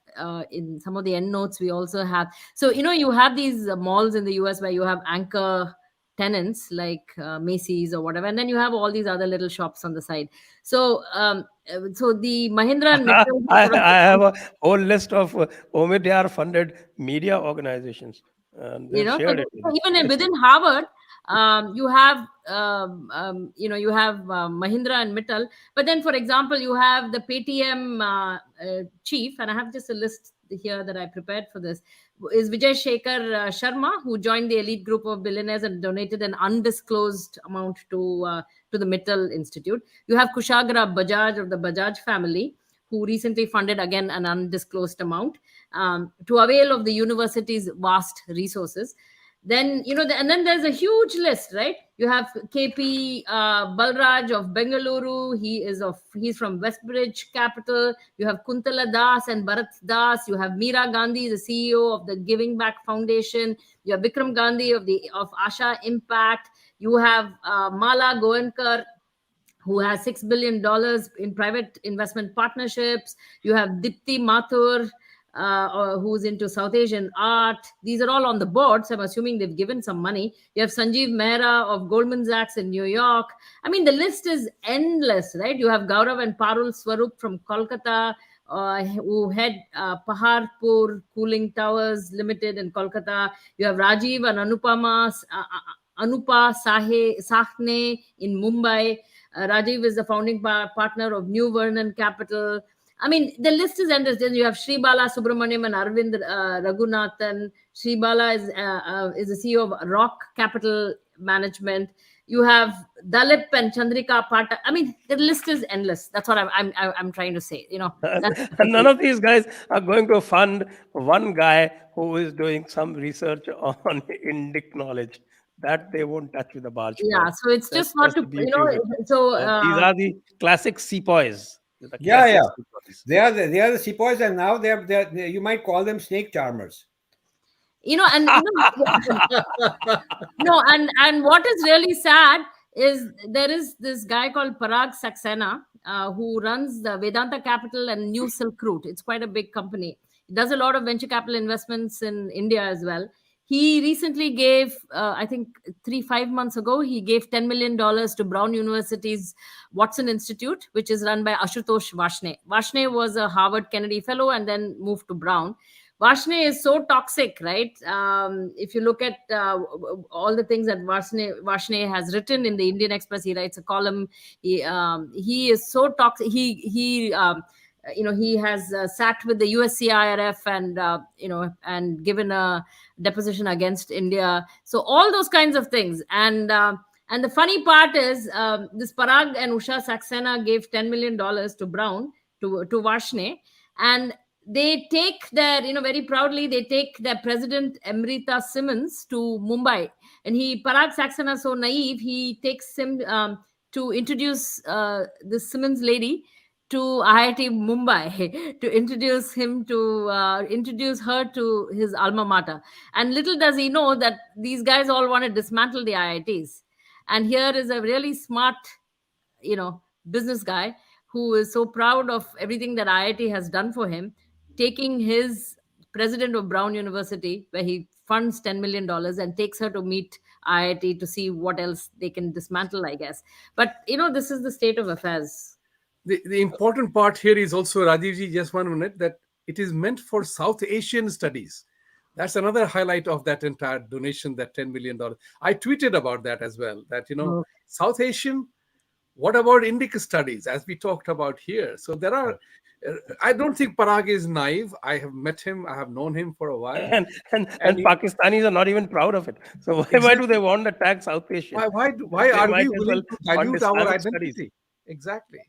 in some of the end notes we also have. So you have these malls in the US where you have anchor tenants like Macy's or whatever, and then you have all these other little shops on the side. So so the Mahindra and Mittal. I have a whole list of Omidyar funded media organizations. And So shared it with even within Harvard, You have you have Mahindra and Mittal. But then, for example, you have the PayTM chief, and I have just a list here that I prepared for this, is Vijay Shekhar Sharma, who joined the elite group of billionaires and donated an undisclosed amount to the Mittal Institute. You have Kushagra Bajaj of the Bajaj family, who recently funded again an undisclosed amount to avail of the university's vast resources. Then and then there's a huge list, right? You have KP Balraj of Bengaluru. He's from Westbridge Capital. You have Kuntala Das and Bharat Das. You have Meera Gandhi, the CEO of the Giving Back Foundation. You have Vikram Gandhi of Asha Impact. You have Mala Goenkar, who has $6 billion in private investment partnerships. You have Dipti Mathur, who's into South Asian art. These are all on the board, so I'm assuming they've given some money. You have Sanjeev Mehra of Goldman Sachs in New York. I mean, the list is endless, right? You have Gaurav and Parul Swarup from Kolkata, who head Paharpur Cooling Towers Limited in Kolkata. You have Rajiv and Anupa Sahne in Mumbai. Rajiv is the founding partner of New Vernon Capital. I mean, the list is endless. Then you have Sri Bala Subramaniam and Arvind Raghunathan. Sri Bala is the CEO of Rock Capital Management. You have Dalip and Chandrika Pata. I mean, the list is endless. That's what I'm trying to say. And none of these guys are going to fund one guy who is doing some research on Indic knowledge. That they won't touch with a barge pole. Yeah, so it's just not That's to the beauty of it. So These are the classic sepoys. The Yeah, classic yeah. sepoys. They are the sepoys, and now they're you might call them snake charmers. And no, and what is really sad is there is this guy called Parag Saxena, who runs the Vedanta Capital and New Silk Route. It's quite a big company. It does a lot of venture capital investments in India as well. He recently gave, I think 5 months ago, he gave $10 million to Brown University's Watson Institute, which is run by Ashutosh Varshney. Varshney was a Harvard Kennedy Fellow and then moved to Brown. Varshney is so toxic, right? If you look at all the things that Varshney has written in the Indian Express, he writes a column. He is so toxic. He has sat with the USCIRF and given a deposition against India. So all those kinds of things. And the funny part is this Parag and Usha Saxena gave $10 million to Brown, to Varshney, and they take their, very proudly, they take their president, Amrita Simmons, to Mumbai. And Parag Saxena, so naive, he takes him to introduce this Simmons lady to IIT Mumbai, to introduce her to his alma mater. And little does he know that these guys all want to dismantle the IITs. And here is a really smart, business guy who is so proud of everything that IIT has done for him, taking his president of Brown University, where he funds $10 million, and takes her to meet IIT to see what else they can dismantle, I guess. But, this is the state of affairs. The important part here is also, Rajivji, just 1 minute, that it is meant for South Asian studies. That's another highlight of that entire donation, that $10 million. I tweeted about that as well, that, South Asian, what about Indic studies, as we talked about here? So there are, I don't think Parag is naive. I have met him. I have known him for a while. And Pakistanis are not even proud of it. So why do they want to tag South Asia? Why are we willing to dilute our identity? Studies. Exactly.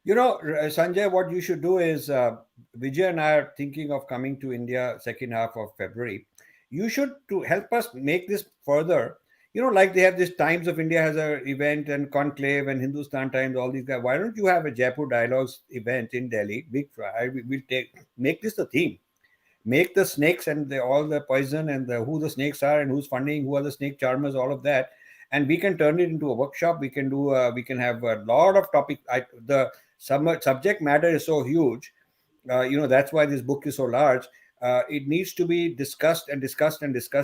Sanjay, what you should do is, Vijay and I are thinking of coming to India second half of February. You should, to help us make this further, like they have this Times of India has an event, and Conclave and Hindustan Times, all these guys. Why don't you have a Jaipur Dialogues event in Delhi? We'll make this the theme. Make the snakes and all the poison and who the snakes are and who's funding, who are the snake charmers, all of that. And we can turn it into a workshop. We can have a lot of topic. The subject matter is so huge. That's why this book is so large. It needs to be discussed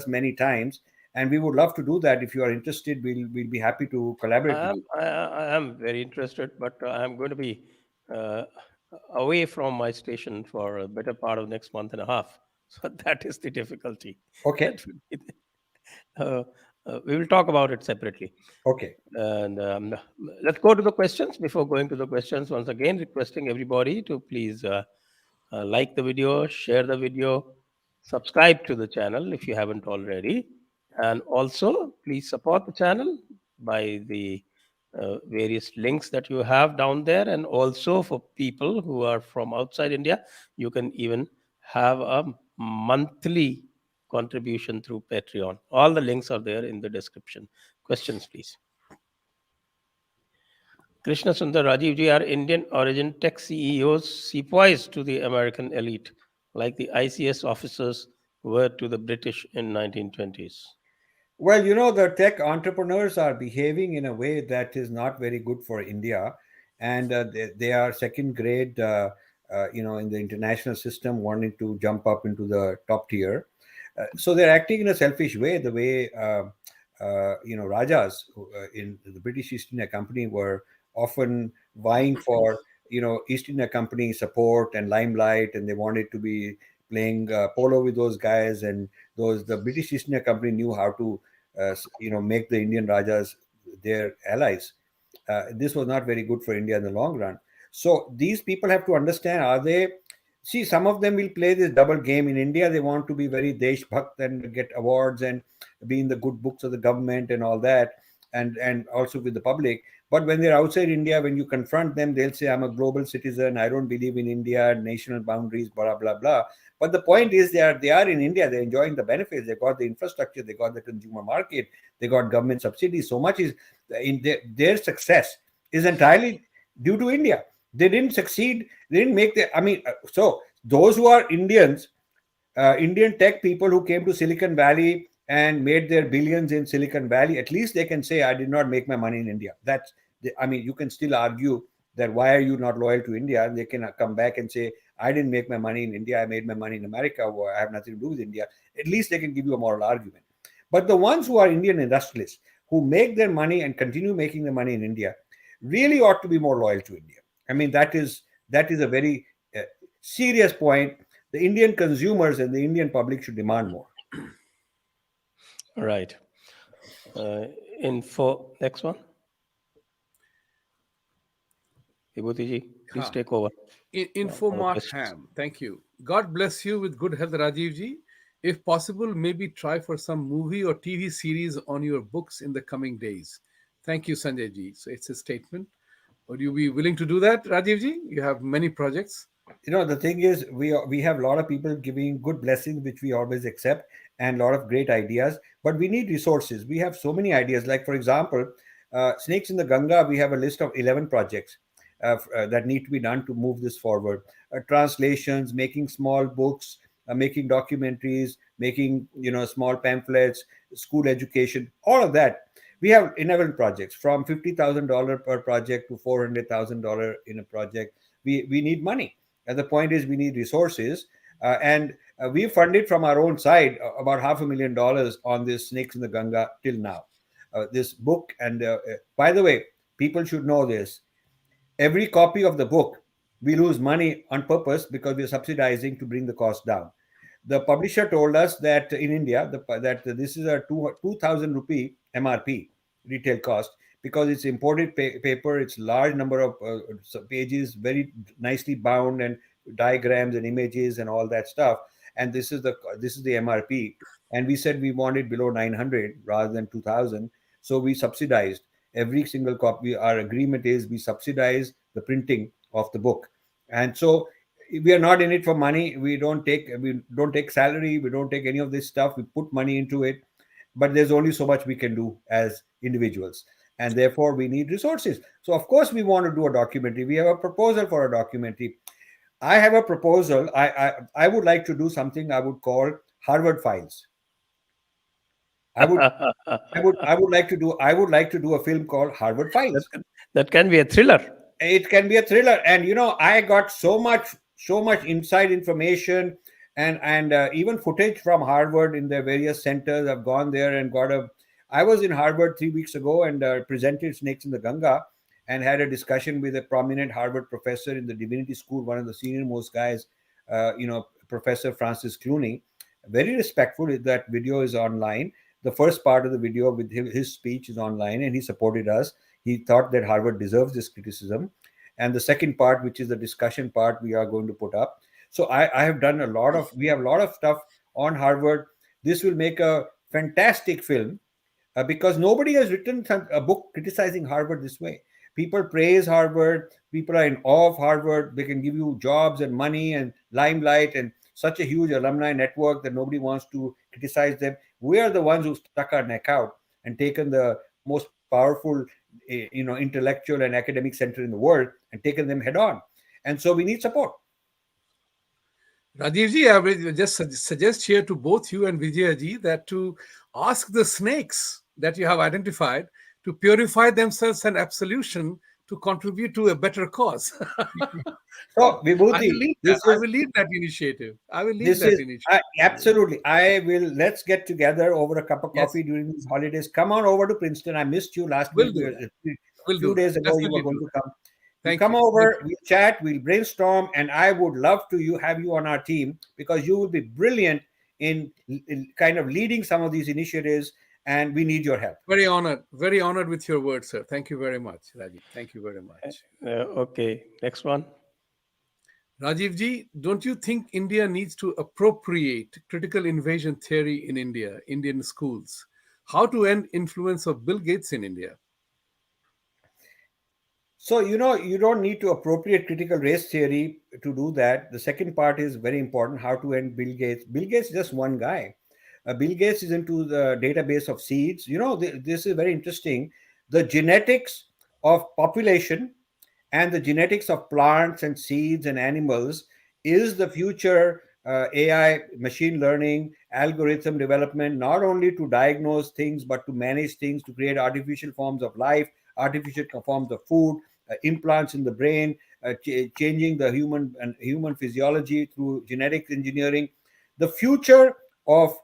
many times. And we would love to do that. If you are interested, we'll be happy to collaborate with you. I am very interested, but I'm going to be away from my station for a better part of next month and a half. So that is the difficulty. Okay. We will talk about it separately. Okay. And let's go to the questions. Before going to the questions, once again, requesting everybody to please like the video, share the video, subscribe to the channel if you haven't already, and also please support the channel by the various links that you have down there. And also for people who are from outside India, you can even have a monthly contribution through Patreon. All the links are there in the description. Questions, please. Krishna Sundar Rajiv ji, are Indian origin tech CEOs sepoys to the American elite, like the ICS officers were to the British in 1920s? Well, you know, the tech entrepreneurs are behaving in a way that is not very good for India, and they are second grade, in the international system, wanting to jump up into the top tier. So they're acting in a selfish way, the way Rajas in the British East India Company were often vying for East India Company support and limelight, and they wanted to be playing polo with those guys, and those the British East India Company knew how to make the Indian Rajas their allies. This was not very good for India in the long run. So these people have to understand, are they, see, some of them will play this double game. In India, they want to be very Desh Bhakt and get awards and be in the good books of the government and all that, and also with the public. But when they're outside India, when you confront them, they'll say, I'm a global citizen, I don't believe in India, national boundaries, blah, blah, blah. But the point is, they are in India, they're enjoying the benefits, they got the infrastructure, they got the consumer market, they got government subsidies. So much is in their success is entirely due to India. They didn't succeed, they didn't make the, so those who are Indians, Indian tech people who came to Silicon Valley and made their billions in Silicon Valley, at least they can say, I did not make my money in India. You can still argue that why are you not loyal to India? And they can come back and say, I didn't make my money in India, I made my money in America, or I have nothing to do with India. At least they can give you a moral argument. But the ones who are Indian industrialists, who make their money and continue making the money in India, really ought to be more loyal to India. That is a very serious point. The Indian consumers and the Indian public should demand more. Right. Info, next one. Vibhuti please take over. Infomart Ham, thank you. God bless you with good health, Rajiv ji. If possible, maybe try for some movie or TV series on your books in the coming days. Thank you, Sanjay ji. So it's a statement. Would you be willing to do that, Rajiv ji? You have many projects. The thing is, we have a lot of people giving good blessings, which we always accept, and a lot of great ideas, but we need resources. We have so many ideas. Like, for example, Snakes in the Ganga, we have a list of 11 projects that need to be done to move this forward. Translations, making small books, making documentaries, making small pamphlets, school education, all of that. We have 11 projects, from $50,000 per project to $400,000 in a project. We need money. And the point is, we need resources. And we funded from our own side about $500,000 on this Snakes in the Ganga till now. This book, and by the way, people should know this. Every copy of the book, we lose money on purpose because we're subsidizing to bring the cost down. The publisher told us that in India, that this is a 2,000 rupee MRP retail cost, because it's imported paper, it's large number of pages, very nicely bound, and diagrams and images and all that stuff. And this is the MRP. And we said we wanted below 900 rather than 2,000. So we subsidized every single copy. Our agreement is we subsidize the printing of the book. And so we are not in it for money. We don't take salary. We don't take any of this stuff. We put money into it. But there's only so much we can do as individuals. And therefore, we need resources. So, of course, we want to do a documentary. We have a proposal for a documentary. I have a proposal. I would like to do something I would call Harvard Files. I would like to do a film called Harvard Files. That can be a thriller. It can be a thriller. And I got so much inside information and even footage from Harvard in their various centers. I've gone there and I was in Harvard 3 weeks ago and presented Snakes in the Ganga, and had a discussion with a prominent Harvard professor in the Divinity School, one of the senior most guys, Professor Francis Clooney. Very respectful. That video is online. The first part of the video with his speech is online, and he supported us. He thought that Harvard deserves this criticism. And the second part, which is the discussion part, we are going to put up. So I have done a lot of, we have a lot of stuff on Harvard. This will make a fantastic film, because nobody has written a book criticizing Harvard this way. People praise Harvard. People are in awe of Harvard. They can give you jobs and money and limelight and such a huge alumni network that nobody wants to criticize them. We are the ones who stuck our neck out and taken the most powerful, intellectual and academic center in the world and taken them head on. And so we need support. Rajivji, I will just suggest here to both you and Vijayaji that to ask the snakes that you have identified to purify themselves and absolution to contribute to a better cause. So, Vibhuti, I will lead that initiative. Absolutely. I will. Let's get together over a cup of coffee during these holidays. Come on over to Princeton. I missed you last week. A few days ago, you were going to come. Come over, we'll chat, we'll brainstorm, and I would love to have you on our team, because you will be brilliant in kind of leading some of these initiatives, and we need your help. Very honored with your words, sir. Thank you very much, Rajiv. Thank you very much. Okay, next one. Rajiv ji, don't you think India needs to appropriate critical invasion theory in Indian schools? How to end influence of Bill Gates in India? So, you don't need to appropriate critical race theory to do that. The second part is very important, how to end Bill Gates. Bill Gates is just one guy. Bill Gates is into the database of seeds. This is very interesting. The genetics of population and the genetics of plants and seeds and animals is the future AI, machine learning, algorithm development, not only to diagnose things, but to manage things, to create artificial forms of life, artificial forms of food, implants in the brain, changing the human physiology through genetic engineering. The future of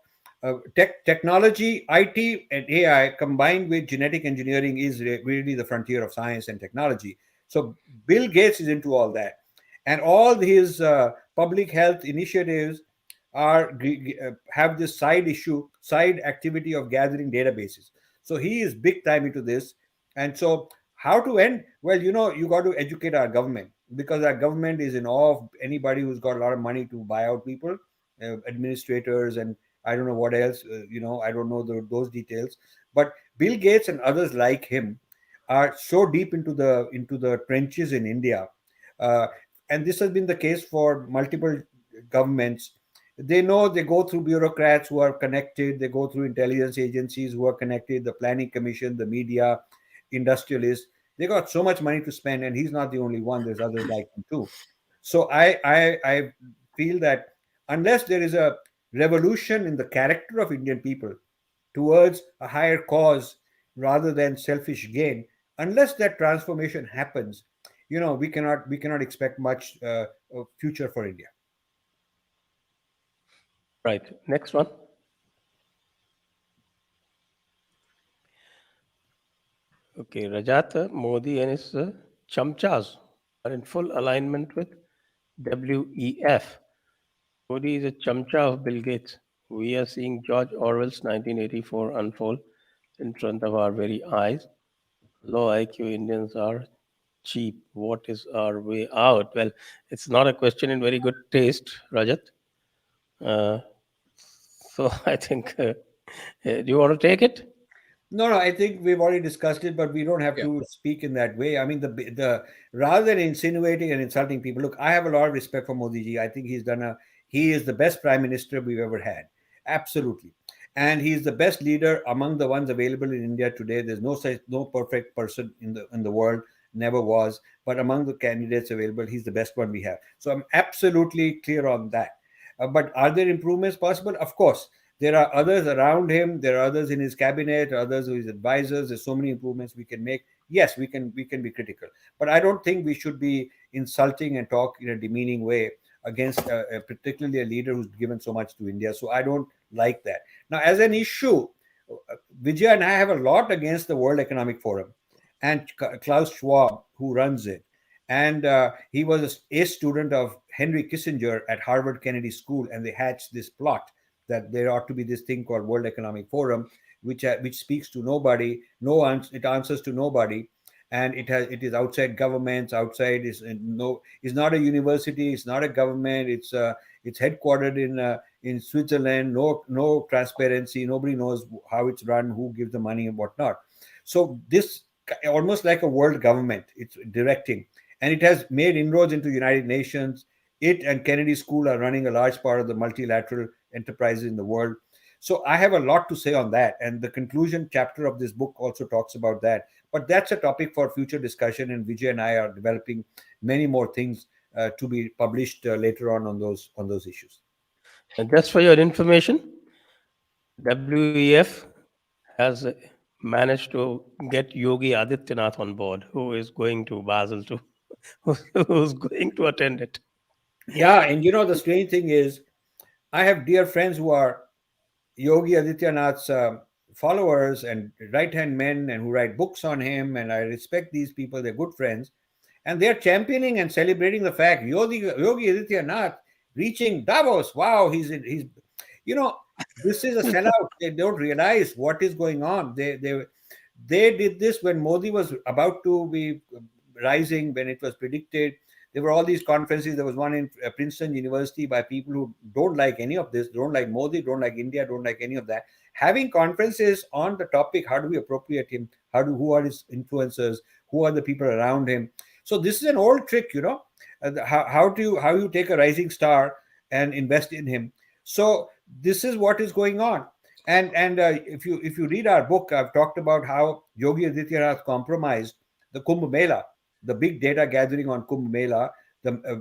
technology, IT, and AI combined with genetic engineering is really the frontier of science and technology. So Bill Gates is into all that, and all his public health initiatives have this side activity of gathering databases. So he is big time into this. And so how to end? Well, you got to educate our government, because our government is in awe of anybody who's got a lot of money to buy out people, administrators, and I don't know what else. I don't know those details. But Bill Gates and others like him are so deep into the trenches in India, and this has been the case for multiple governments. They know, they go through bureaucrats who are connected. They go through intelligence agencies who are connected, the planning commission, the media, industrialists. They got so much money to spend, and he's not the only one. There's others like him too. So I feel that unless there is a revolution in the character of Indian people towards a higher cause rather than selfish gain, unless that transformation happens, we cannot expect much future for India. Right. Next one. Okay, Rajat, Modi and his chamchas are in full alignment with WEF. Modi is a chamcha of Bill Gates. We are seeing George Orwell's 1984 unfold in front of our very eyes. Low IQ Indians are cheap. What is our way out? Well, it's not a question in very good taste, Rajat. Uh, so I think, do you want to take it? No, I think we've already discussed it, but we don't have to speak in that way. I mean, the rather than insinuating and insulting people, look, I have a lot of respect for Modi ji. I think he is the best prime minister we've ever had, absolutely, and he's the best leader among the ones available in India today. There's no perfect person in the world, never was, but among the candidates available, he's the best one we have. So I'm absolutely clear on that. But are there improvements possible? Of course. There are others around him. There are others in his cabinet, others who his advisors. There's so many improvements we can make. Yes, we can be critical, but I don't think we should be insulting and talk in a demeaning way against particularly a leader who's given so much to India. So I don't like that. Now, as an issue, Vijay and I have a lot against the World Economic Forum and Klaus Schwab, who runs it. And he was a student of Henry Kissinger at Harvard Kennedy School, and they hatched this plot that there ought to be this thing called World Economic Forum, which speaks to nobody. It answers to nobody, and it is outside governments. Outside is no is not a university. It's not a government. It's headquartered in Switzerland. No transparency. Nobody knows how it's run, who gives the money, and whatnot. So this almost like a world government. It's directing, and it has made inroads into United Nations. It and Kennedy School are running a large part of the multilateral enterprises in the world. So I have a lot to say on that, and the conclusion chapter of this book also talks about that. But that's a topic for future discussion, and Vijay and I are developing many more things to be published later on those issues. And just for your information, WEF has managed to get Yogi Adityanath on board, who is going to Basel to, who's going to attend it. Yeah, and the strange thing is, I have dear friends who are Yogi Adityanath's followers and right hand men, and who write books on him, and I respect these people. They're good friends, and they're championing and celebrating the fact Yogi Adityanath reaching Davos. Wow, he's you know this is a sellout. They don't realize what is going on. They did this when Modi was about to be rising, when it was predicted. There were all these conferences. There was one in Princeton University by people who don't like any of this, don't like Modi, don't like India, don't like any of that. Having conferences on the topic, how do we appropriate him? Who are his influencers? Who are the people around him? So this is an old trick, how you take a rising star and invest in him. So this is what is going on. And if you read our book, I've talked about how Yogi Adityanath compromised the Kumbh Mela, the big data gathering on Kumbh Mela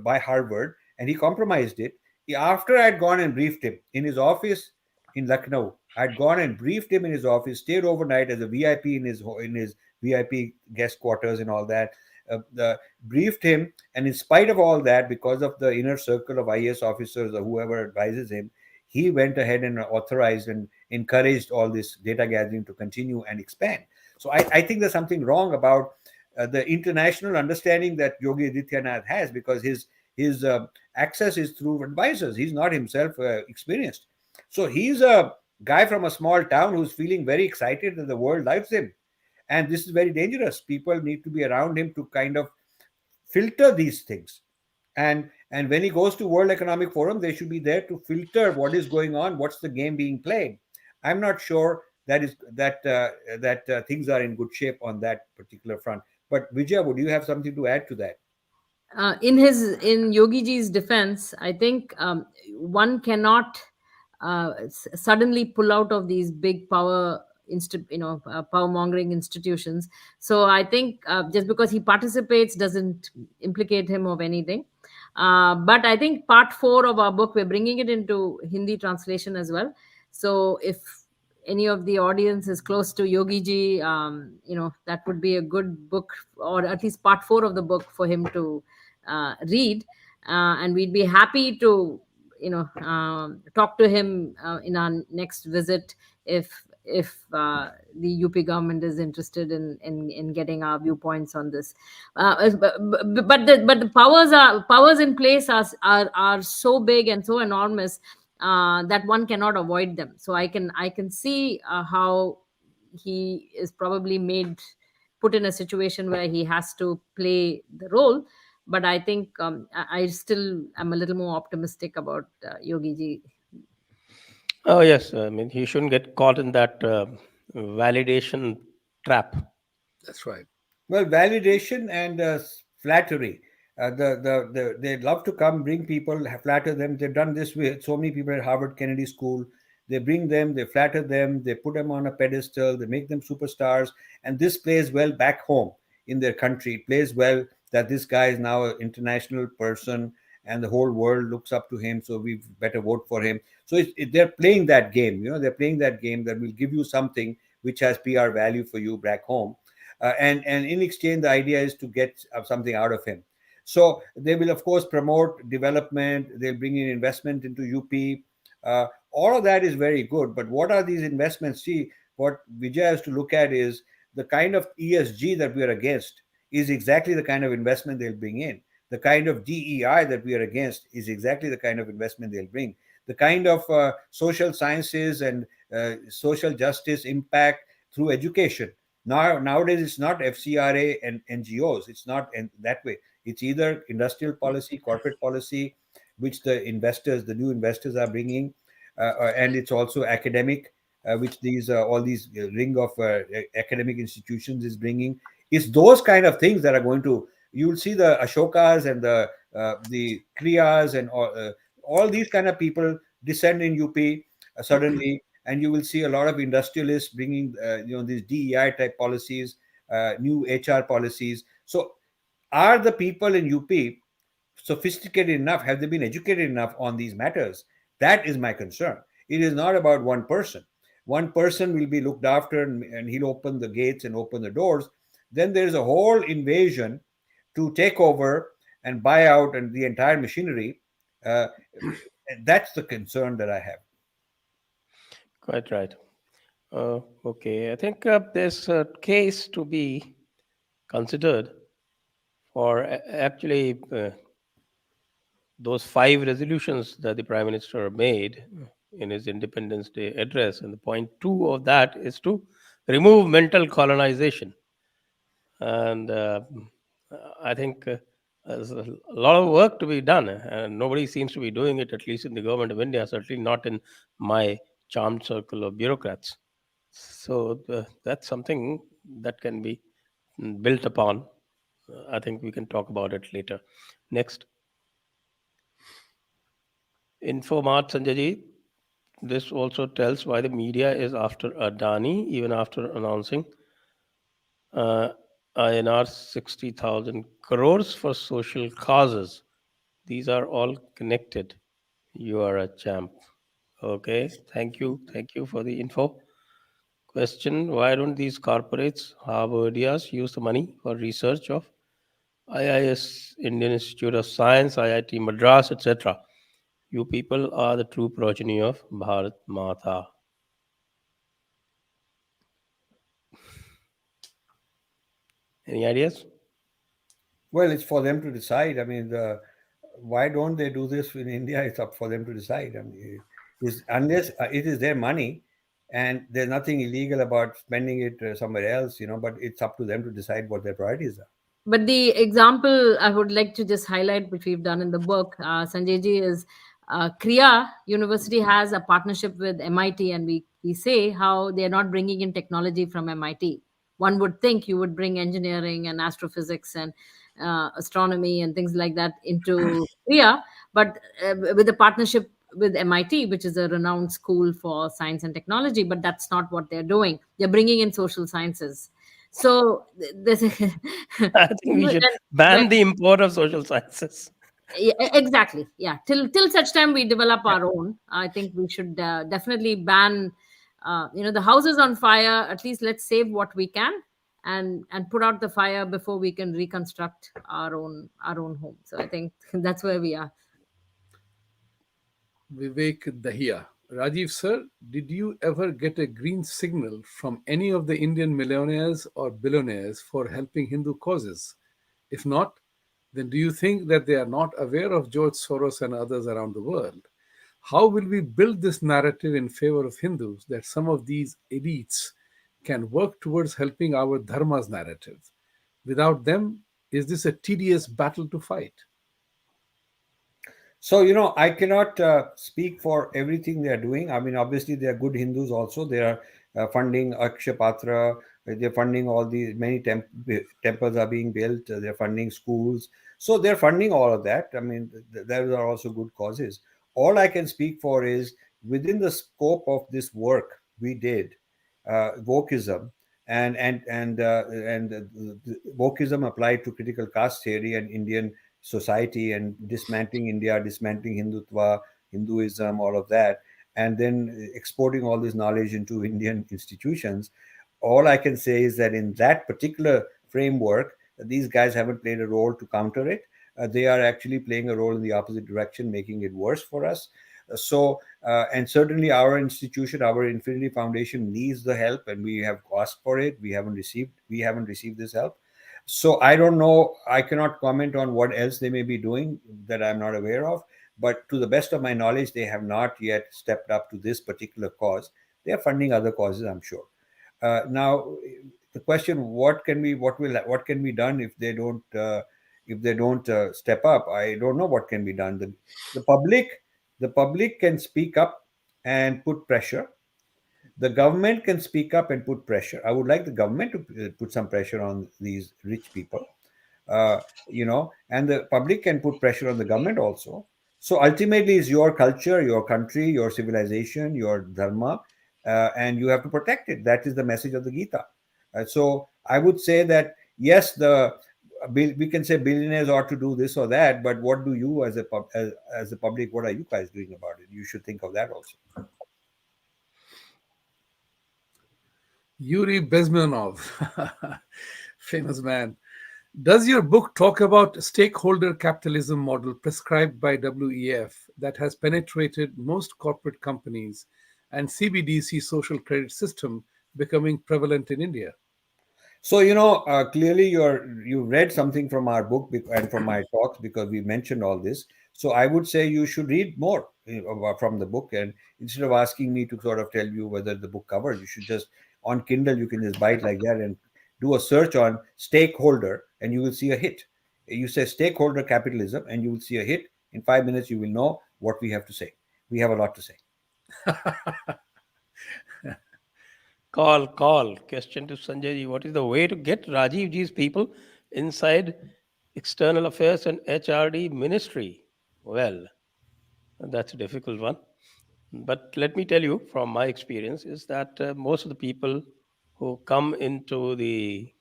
by Harvard, and he compromised it. After I had gone and briefed him in his office in Lucknow, I'd gone and briefed him in his office, stayed overnight as a VIP in his VIP guest quarters and all that. Briefed him, and in spite of all that, because of the inner circle of IAS officers or whoever advises him, he went ahead and authorized and encouraged all this data gathering to continue and expand. So I think there's something wrong about the international understanding that Yogi Adityanath has, because his access is through advisors. He's not himself experienced. So he's a guy from a small town who's feeling very excited that the world likes him. And this is very dangerous. People need to be around him to kind of filter these things. And when he goes to World Economic Forum, they should be there to filter what is going on, what's the game being played. I'm not sure that things are in good shape on that particular front. But Vijay, would you have something to add to that? In Yogi Ji's defense, I think one cannot suddenly pull out of these big power mongering institutions. So I think just because he participates doesn't implicate him of anything. But I think part 4 of our book, we're bringing it into Hindi translation as well. So if any of the audience is close to Yogi Ji, that would be a good book, or at least part 4 of the book, for him to read. And we'd be happy to talk to him in our next visit, if the UP government is interested in getting our viewpoints on this. But the powers in place are so big and so enormous that one cannot avoid them. So I can see how he is probably put in a situation where he has to play the role. But I think I still am a little more optimistic about Yogi Ji. Oh, yes. I mean, he shouldn't get caught in that validation trap. That's right. Well, validation and flattery. They love to come, bring people, flatter them. They've done this with so many people at Harvard Kennedy School. They bring them, they flatter them, they put them on a pedestal, they make them superstars, and this plays well back home in their country. It plays well that this guy is now an international person, and the whole world looks up to him, so we better vote for him. So they're playing that game. They're playing that game that will give you something which has PR value for you back home. And in exchange, the idea is to get something out of him. So they will, of course, promote development. They'll bring in investment into UP. All of that is very good. But what are these investments? See, what Vijay has to look at is the kind of ESG that we are against is exactly the kind of investment they'll bring in. The kind of DEI that we are against is exactly the kind of investment they'll bring. the kind of social sciences and social justice impact through education. Nowadays, it's not FCRA and NGOs. It's not in that way. It's either industrial policy, corporate policy, which the new investors are bringing, and it's also academic, which these all these ring of academic institutions is bringing. It's those kind of things that are going to. You will see the Ashokas and the Kriyas and all these kind of people descend in UP suddenly, and you will see a lot of industrialists bringing these DEI type policies, new HR policies. So, are the people in UP sophisticated enough? Have they been educated enough on these matters? That is my concern. It is not about one person. One person will be looked after, and he'll open the gates and open the doors. Then there's a whole invasion to take over and buy out and the entire machinery. And that's the concern that I have. Quite right. Okay, I think there's a case to be considered for actually those 5 resolutions that the Prime Minister made in his Independence Day address. And the point 2 of that is to remove mental colonization. And I think there's a lot of work to be done, and nobody seems to be doing it, at least in the government of India, certainly not in my charmed circle of bureaucrats. So that's something that can be built upon. I think we can talk about it later. Next. Infomart Sanjay, this also tells why the media is after Adani, even after announcing uh, INR 60,000 crores for social causes. These are all connected. You are a champ. Okay, thank you. Thank you for the info. Question: why don't these corporates, Harvardias, use the money for research of IIS, Indian Institute of Science, IIT Madras, etc.? You people are the true progeny of Bharat Mata. Any ideas? Well, it's for them to decide. I mean, why don't they do this in India? It's up for them to decide. I mean, unless it is their money, and there's nothing illegal about spending it somewhere else, but it's up to them to decide what their priorities are. But the example I would like to just highlight, which we've done in the book, Sanjay ji, is Kriya University has a partnership with MIT, and we say how they are not bringing in technology from MIT. One would think you would bring engineering and astrophysics and astronomy and things like that into Kriya, but with a partnership with MIT, which is a renowned school for science and technology, but that's not what they're doing. They're bringing in social sciences. So this I think we should ban the import of social sciences. exactly, yeah, till such time we develop our own. I think we should definitely ban the house is on fire. At least let's save what we can and put out the fire before we can reconstruct our own home. So I think that's where we are. Vivek Dahiya. Rajiv sir, did you ever get a green signal from any of the Indian millionaires or billionaires for helping Hindu causes? If not, then do you think that they are not aware of George Soros and others around the world? How will we build this narrative in favor of Hindus that some of these elites can work towards helping our dharma's narrative? Without them, is this a tedious battle to fight? So, I cannot speak for everything they are doing. I mean, obviously, they are good Hindus also. They are funding Akshay Patra. They're funding all these, many temples are being built. They're funding schools. So, they're funding all of that. I mean, those are also good causes. All I can speak for is within the scope of this work we did, wokeism, and wokeism applied to critical caste theory and Indian society and dismantling India, dismantling Hindutva, Hinduism, all of that, and then exporting all this knowledge into Indian institutions. All I can say is that in that particular framework, these guys haven't played a role to counter it. They are actually playing a role in the opposite direction, making it worse for us. And certainly our institution, our Infinity Foundation, needs the help, and we have asked for it. We haven't received this help. So I don't know. I cannot comment on what else they may be doing that I'm not aware of. But to the best of my knowledge, they have not yet stepped up to this particular cause. They are funding other causes, I'm sure. Now, the question: what can be done if they don't step up? I don't know what can be done. The public the public can speak up and put pressure. The government can speak up and put pressure. I would like the government to put some pressure on these rich people, and the public can put pressure on the government also. So ultimately, it's your culture, your country, your civilization, your dharma, and you have to protect it. That is the message of the Gita. So I would say that yes, we can say billionaires ought to do this or that, but what do you as a public? What are you guys doing about it? You should think of that also. Yuri Bezmenov, famous man. Does your book talk about stakeholder capitalism model prescribed by WEF that has penetrated most corporate companies and CBDC social credit system becoming prevalent in India? So clearly you read something from our book and from my talks because we mentioned all this. So I would say you should read more from the book, and instead of asking me to sort of tell you whether the book covers, you should just on Kindle you can just buy it like that and do a search on stakeholder, and you will see a hit. You say stakeholder capitalism, and you will see a hit. In 5 minutes, you will know what we have to say. We have a lot to say. Call. Question to Sanjay ji. What is the way to get Rajiv ji's people inside External Affairs and HRD Ministry? Well, that's a difficult one. But let me tell you from my experience is that most of the people who come into the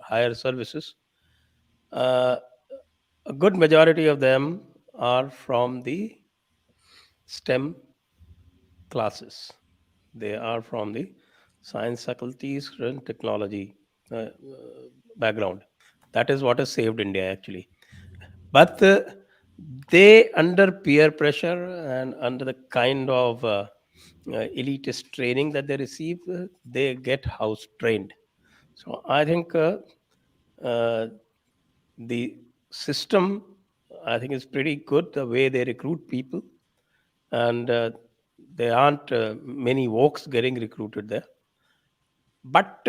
higher services, uh, a good majority of them are from the STEM classes. They are from the science faculties and technology background. That is what has saved India actually. But they, under peer pressure and under the kind of elitist training that they receive, they get house trained. So I think uh, the system, I think, is pretty good the way they recruit people, and there aren't many wokes getting recruited there. But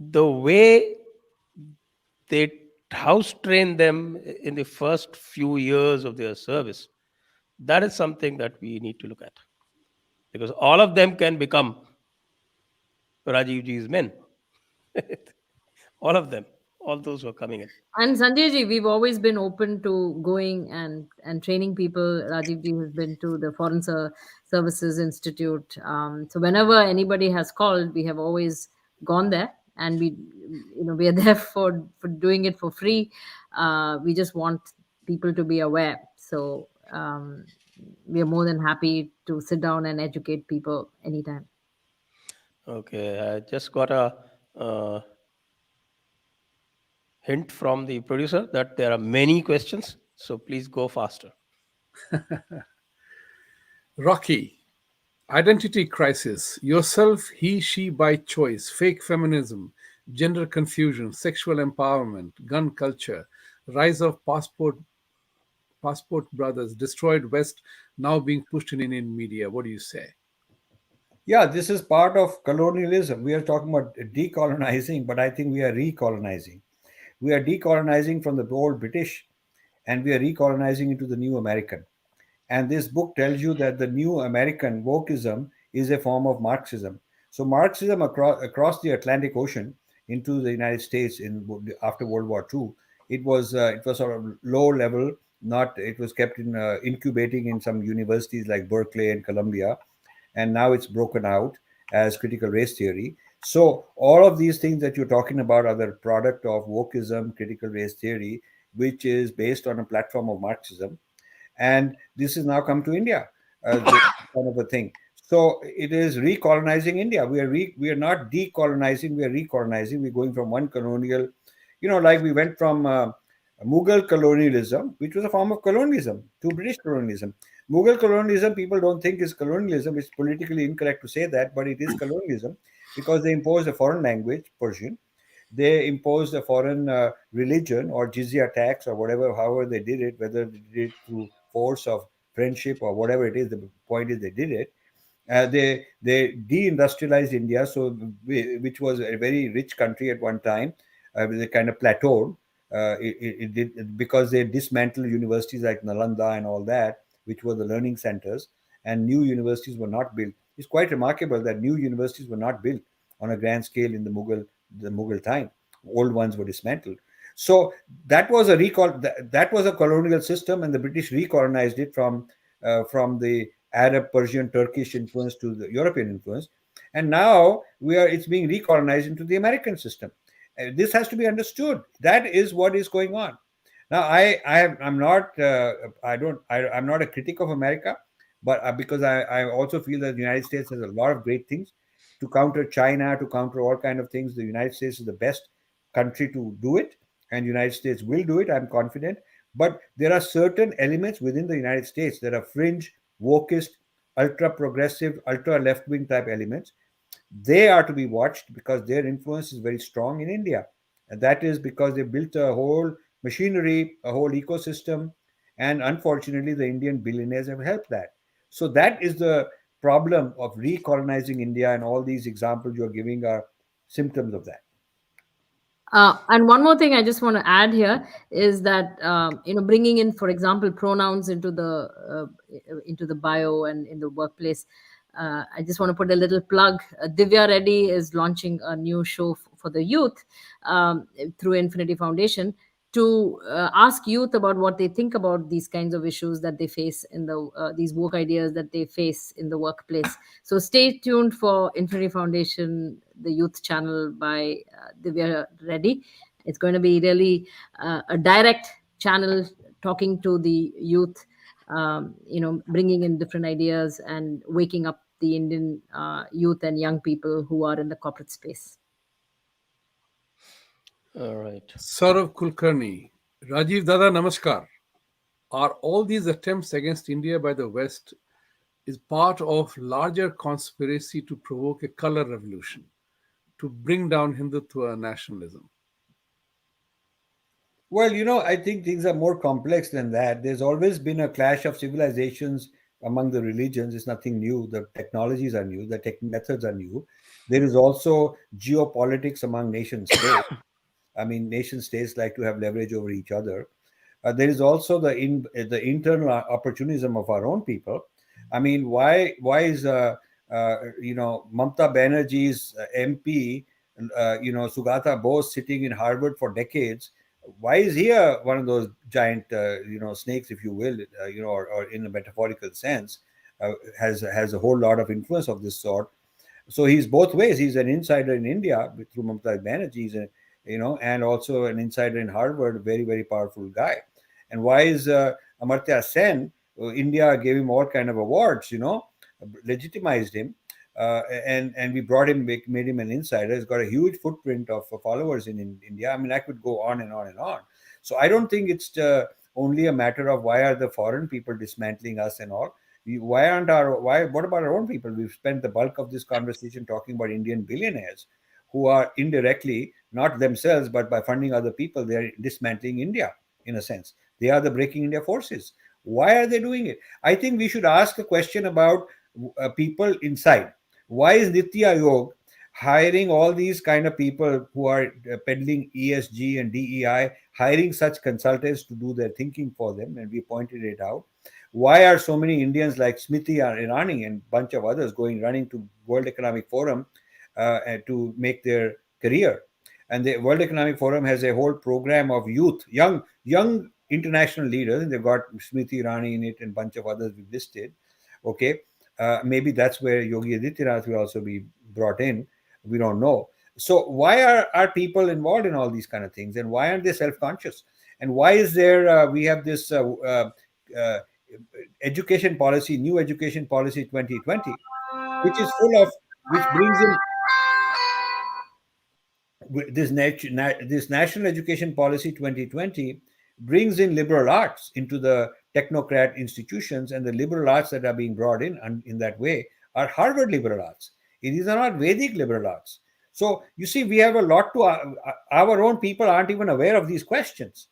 the way they house train them in the first few years of their service, that is something that we need to look at, because all of them can become Rajiv ji's men. All of them, all those who are coming in. And Sanjay ji, we've always been open to going and training people. Rajiv ji has been to the Foreign Services Institute. So whenever anybody has called, we have always gone there, and we are there for doing it for free. We just want people to be aware. So we are more than happy to sit down and educate people anytime. Okay, I just got a hint from the producer that there are many questions, so please go faster. Rocky, identity crisis, yourself, he, she by choice, fake feminism, gender confusion, sexual empowerment, gun culture, rise of passport brothers, destroyed West, now being pushed in Indian media. What do you say? Yeah, this is part of colonialism. We are talking about decolonizing, but I think we are recolonizing. We are decolonizing from the old British, and we are recolonizing into the new American. And this book tells you that the new American wokeism is a form of Marxism. So Marxism across the Atlantic Ocean into the United States after World War II, it was sort of low level. Not it was kept in incubating in some universities like Berkeley and Columbia, and now it's broken out as critical race theory. So all of these things that you're talking about are the product of wokeism, critical race theory, which is based on a platform of Marxism, and this has now come to India, this kind of a thing. So it is recolonizing India. We are not decolonizing. We are recolonizing. We're going from one colonial, like we went from Mughal colonialism, which was a form of colonialism, to British colonialism. Mughal colonialism, people don't think is colonialism. It's politically incorrect to say that, but it is colonialism because they imposed a foreign language, Persian. They imposed a foreign religion or jizya tax or whatever, however they did it, whether they did it through force of friendship or whatever it is. The point is they did it. They deindustrialized India, so which was a very rich country at one time. They kind of plateaued. It did because they dismantled universities like Nalanda and all that, which were the learning centers, and new universities were not built. It's quite remarkable that new universities were not built on a grand scale in the Mughal time. Old ones were dismantled. So that was a that was a colonial system, and the British recolonized it from the Arab, Persian, Turkish influence to the European influence, and now it's being recolonized into the American system. This has to be understood. That is what is going on. Now, I'm not I'm not a critic of America, but because I also feel that the United States has a lot of great things to counter China, to counter all kind of things. The United States is the best country to do it, and the United States will do it. I'm confident. But there are certain elements within the United States that are fringe, wokist, ultra progressive, ultra left wing type elements. They are to be watched because their influence is very strong in India. And that is because they built a whole machinery, a whole ecosystem. And unfortunately, the Indian billionaires have helped that. So that is the problem of recolonizing India, and all these examples you're giving are symptoms of that. And one more thing I just want to add here is that bringing in, for example, pronouns into the bio and in the workplace. I just want to put a little plug. Divya Reddy is launching a new show for the youth through Infinity Foundation to ask youth about what they think about these kinds of issues that they face in these woke ideas that they face in the workplace. So stay tuned for Infinity Foundation, the youth channel by Divya Reddy. It's going to be really a direct channel talking to the youth, bringing in different ideas and waking up the Indian youth and young people who are in the corporate space. All right. Saurav Kulkarni, Rajiv Dada, namaskar. Are all these attempts against India by the West is part of larger conspiracy to provoke a color revolution, to bring down Hindutva nationalism? Well, I think things are more complex than that. There's always been a clash of civilizations among the religions. It's nothing new. The technologies are new, the methods are new. There is also geopolitics among nation states. I mean, nation states like to have leverage over each other. There is also the internal opportunism of our own people. I mean, why is Mamata Banerjee's MP, Sugata Bose, sitting in Harvard for decades? Why is he one of those giant snakes, if you will, or in a metaphorical sense, has a whole lot of influence of this sort? So he's both ways. He's an insider in India through Mamata Banerjee, and also an insider in Harvard, very, very powerful guy. And why is Amartya Sen? India gave him all kind of awards, legitimized him, and we brought him, made him an insider. He's got a huge footprint of followers in India. I mean, I could go on and on and on. So I don't think it's only a matter of why are the foreign people dismantling us and all. What about our own people? We've spent the bulk of this conversation talking about Indian billionaires who are indirectly, not themselves, but by funding other people, they're dismantling India in a sense. They are the Breaking India forces. Why are they doing it? I think we should ask a question about people inside. Why is Niti Aayog hiring all these kind of people who are peddling ESG and DEI, hiring such consultants to do their thinking for them? And we pointed it out. Why are so many Indians like Smriti Irani and a bunch of others running to World Economic Forum to make their career? And the World Economic Forum has a whole program of youth, young international leaders, and they've got Smriti Irani in it and a bunch of others we've listed. Okay, maybe that's where Yogi Adityanath will also be brought in. We don't know. So why are people involved in all these kind of things, and why aren't they self-conscious? And why is there we have this education policy, new education policy 2020, which is full of, which brings in this National Education Policy 2020 brings in liberal arts into the technocrat institutions, and the liberal arts that are being brought in that way are Harvard liberal arts. These are not Vedic liberal arts. So you see, we have a lot to our own people aren't even aware of these questions.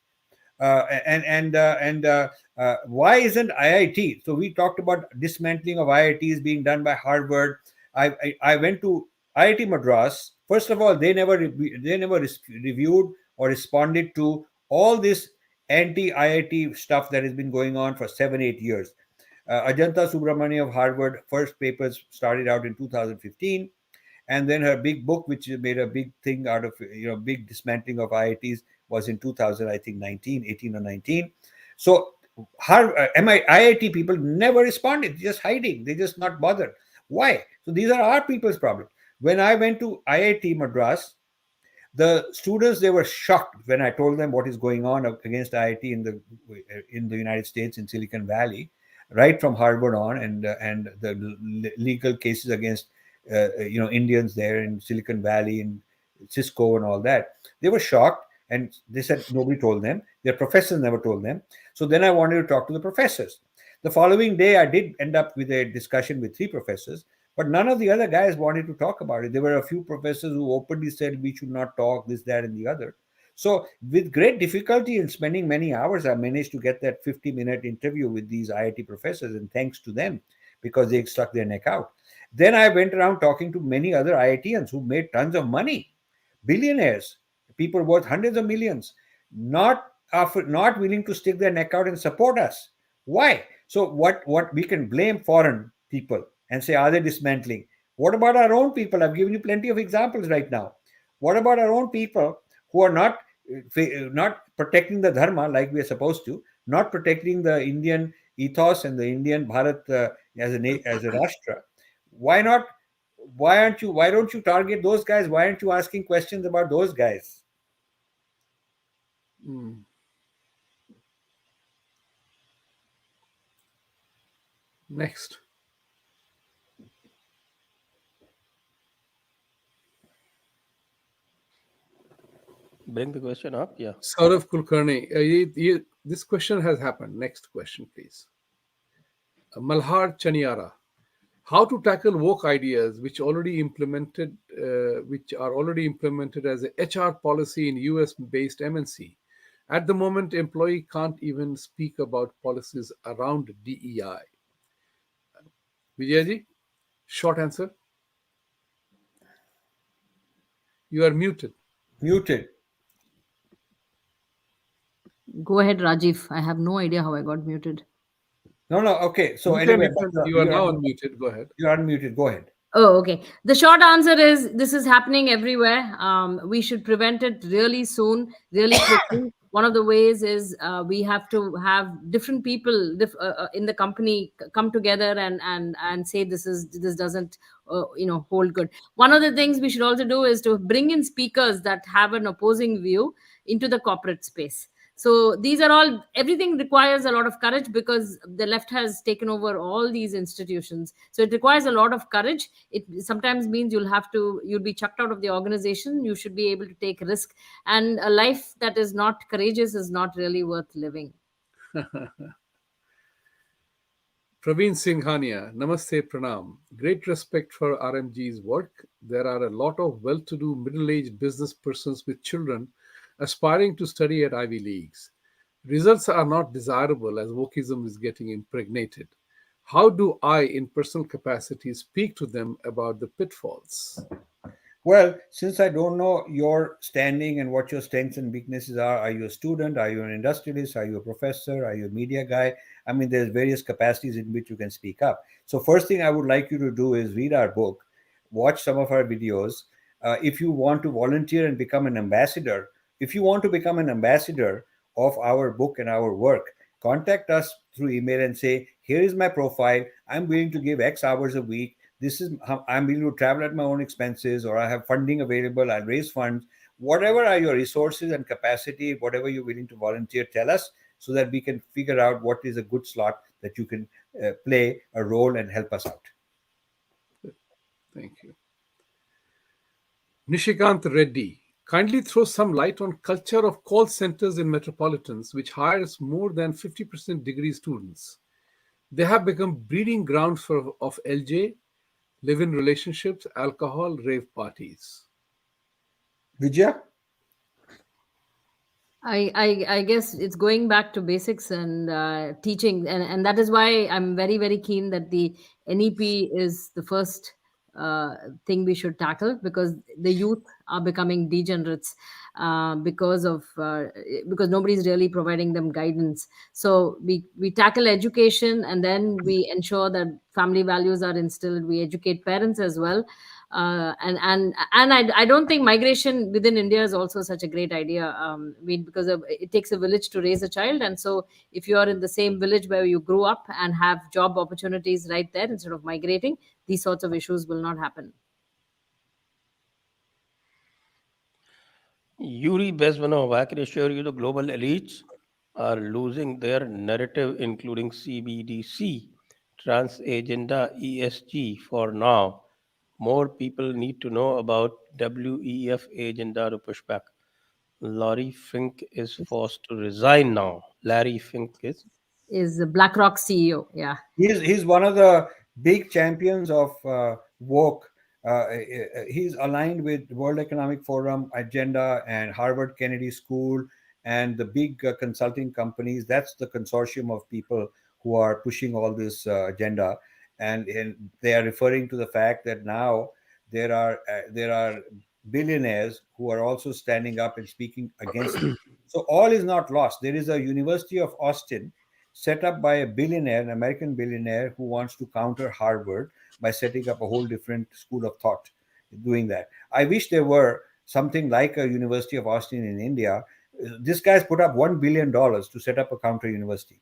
Why isn't IIT? So we talked about dismantling of IITs being done by Harvard. I went to IIT Madras. First of all, they never reviewed or responded to all this anti-IIT stuff that has been going on for 7-8 years. Ajanta Subramani of Harvard, first papers started out in 2015, and then her big book, which made a big thing out of big dismantling of IITs, was in 2000, I think 18 or 19. So IIT people never responded, just hiding, they just not bothered. Why? So these are our people's problem. When I went to IIT Madras, the students, they were shocked when I told them what is going on against IIT in the United States, in Silicon Valley, right from Harvard on, and the legal cases against Indians there in Silicon Valley and Cisco and all that. They were shocked, and they said nobody told them. Their professors never told them. So then I wanted to talk to the professors. The following day, I did end up with a discussion with 3 professors, but none of the other guys wanted to talk about it. There were a few professors who openly said we should not talk, this, that, and the other. So, with great difficulty and spending many hours, I managed to get that 50-minute interview with these IIT professors, and thanks to them, because they stuck their neck out. Then I went around talking to many other IITians who made tons of money, billionaires, people worth hundreds of millions, not willing to stick their neck out and support us. Why? So what we can blame foreign people and say, are they dismantling? What about our own people? I've given you plenty of examples right now. What about our own people who are not protecting the dharma like we are supposed to, not protecting the Indian ethos and the Indian Bharat as a rashtra? Why not? Why don't you target those guys? Why aren't you asking questions about those guys? Next. Bring the question up. Yeah. Saurav Kulkarni, this question has happened. Next question, please. Malhar Chaniara. How to tackle woke ideas which are already implemented as a HR policy in US-based MNC. At the moment, employee can't even speak about policies around DEI. Vijayji, short answer. You are muted. Muted. Go ahead, Rajiv. I have no idea how I got muted. No. Okay. So You can anyway, you are now unmuted. Go ahead. You're unmuted. Go ahead. Oh, okay. The short answer is this is happening everywhere. We should prevent it really soon, really quickly. One of the ways is we have to have different people in the company come together and say this doesn't hold good. One of the things we should also do is to bring in speakers that have an opposing view into the corporate space. So these are all, everything requires a lot of courage because the left has taken over all these institutions. So it requires a lot of courage. It sometimes means you'll be chucked out of the organization. You should be able to take risk. And a life that is not courageous is not really worth living. Praveen Singhania, Namaste Pranam. Great respect for RMG's work. There are a lot of well-to-do middle-aged business persons with children aspiring to study at Ivy Leagues. Results are not desirable as wokeism is getting impregnated. How do I, in personal capacity, speak to them about the pitfalls? Well, since I don't know your standing and what your strengths and weaknesses are you a student? Are you an industrialist? Are you a professor? Are you a media guy? I mean, there's various capacities in which you can speak up. So first thing I would like you to do is read our book, watch some of our videos. If you want to volunteer and become an ambassador, if you want to become an ambassador of our book and our work, contact us through email and say, here is my profile. I'm willing to give X hours a week. This is how I'm willing to travel at my own expenses, or I have funding available. I'll raise funds. Whatever are your resources and capacity, whatever you're willing to volunteer, tell us so that we can figure out what is a good slot that you can play a role and help us out. Thank you. Nishikant Reddy. Kindly throw some light on culture of call centers in metropolitans, which hires more than 50% degree students. They have become breeding grounds of LJ, live-in relationships, alcohol, rave parties. Vijaya? I guess it's going back to basics and teaching, and that is why I'm very very keen that the NEP is the first thing we should tackle, because the youth are becoming degenerates because nobody's really providing them guidance. So we tackle education, and then we ensure that family values are instilled. We educate parents as well, and I don't think migration within India is also such a great idea. Because it takes a village to raise a child, and so if you are in the same village where you grew up and have job opportunities right there, instead of migrating, these sorts of issues will not happen. Yuri Bezmenov, I can assure you the global elites are losing their narrative, including CBDC, Trans Agenda ESG for now. More people need to know about WEF agenda to push back. Larry Fink is forced to resign now. Larry Fink is. Is the BlackRock CEO? Yeah. He's one of the big champions of woke. He's aligned with World Economic Forum agenda and Harvard Kennedy School and the big consulting companies. That's the consortium of people who are pushing all this agenda, and they are referring to the fact that now there are billionaires who are also standing up and speaking against it. So all is not lost. There is a University of Austin set up by a billionaire, an American billionaire, who wants to counter Harvard by setting up a whole different school of thought doing that. I wish there were something like a University of Austin in India. This guy's put up $1 billion to set up a counter university.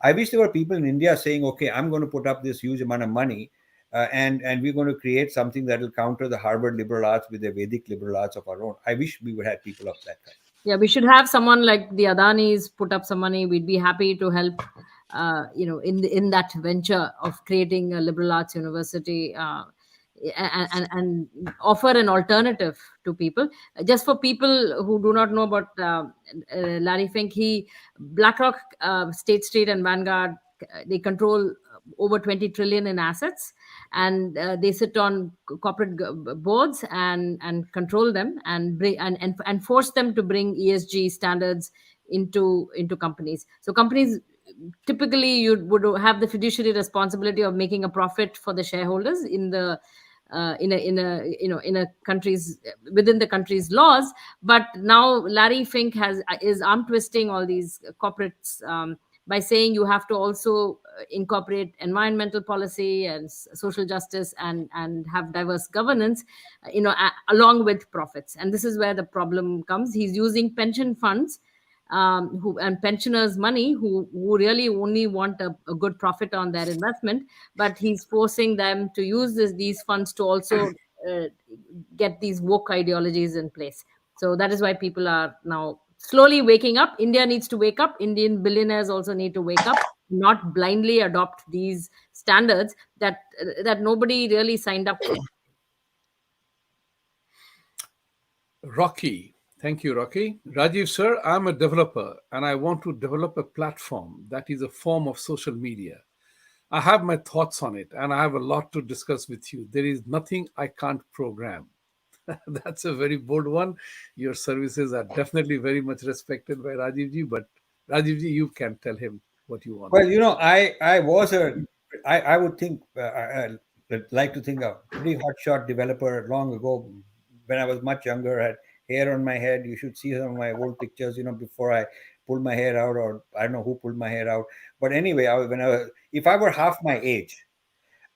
I wish there were people in India saying, okay, I'm going to put up this huge amount of money and we're going to create something that will counter the Harvard liberal arts with the Vedic liberal arts of our own. I wish we would have people of that kind. Yeah, we should have someone like the Adanis put up some money. We'd be happy to help, in that venture of creating a liberal arts university, and offer an alternative to people. Just for people who do not know about Larry Fink, BlackRock, State Street, and Vanguard, they control over 20 trillion in assets, and they sit on corporate boards and control them and bring and force them to bring ESG standards into companies. So companies, typically you would have the fiduciary responsibility of making a profit for the shareholders in a country's, within the country's laws. But now Larry Fink is arm twisting all these corporates, by saying you have to also incorporate environmental policy and social justice and have diverse governance, along with profits. And this is where the problem comes. He's using pension funds, and pensioners' money, who really only want a good profit on their investment, but he's forcing them to use these funds to also get these woke ideologies in place. So that is why people are now slowly waking up. India needs to wake up. Indian billionaires also need to wake up, not blindly adopt these standards that nobody really signed up for. Rocky. Thank you, Rocky. Rajiv, sir, I'm a developer and I want to develop a platform that is a form of social media. I have my thoughts on it and I have a lot to discuss with you. There is nothing I can't program. That's a very bold one. Your services are definitely very much respected by Rajivji, but Rajivji, you can tell him what you want. Well, I would think, I like to think a pretty hotshot developer long ago when I was much younger. I had hair on my head. You should see some of my old pictures, before I pulled my hair out, or I don't know who pulled my hair out. But anyway, if I were half my age,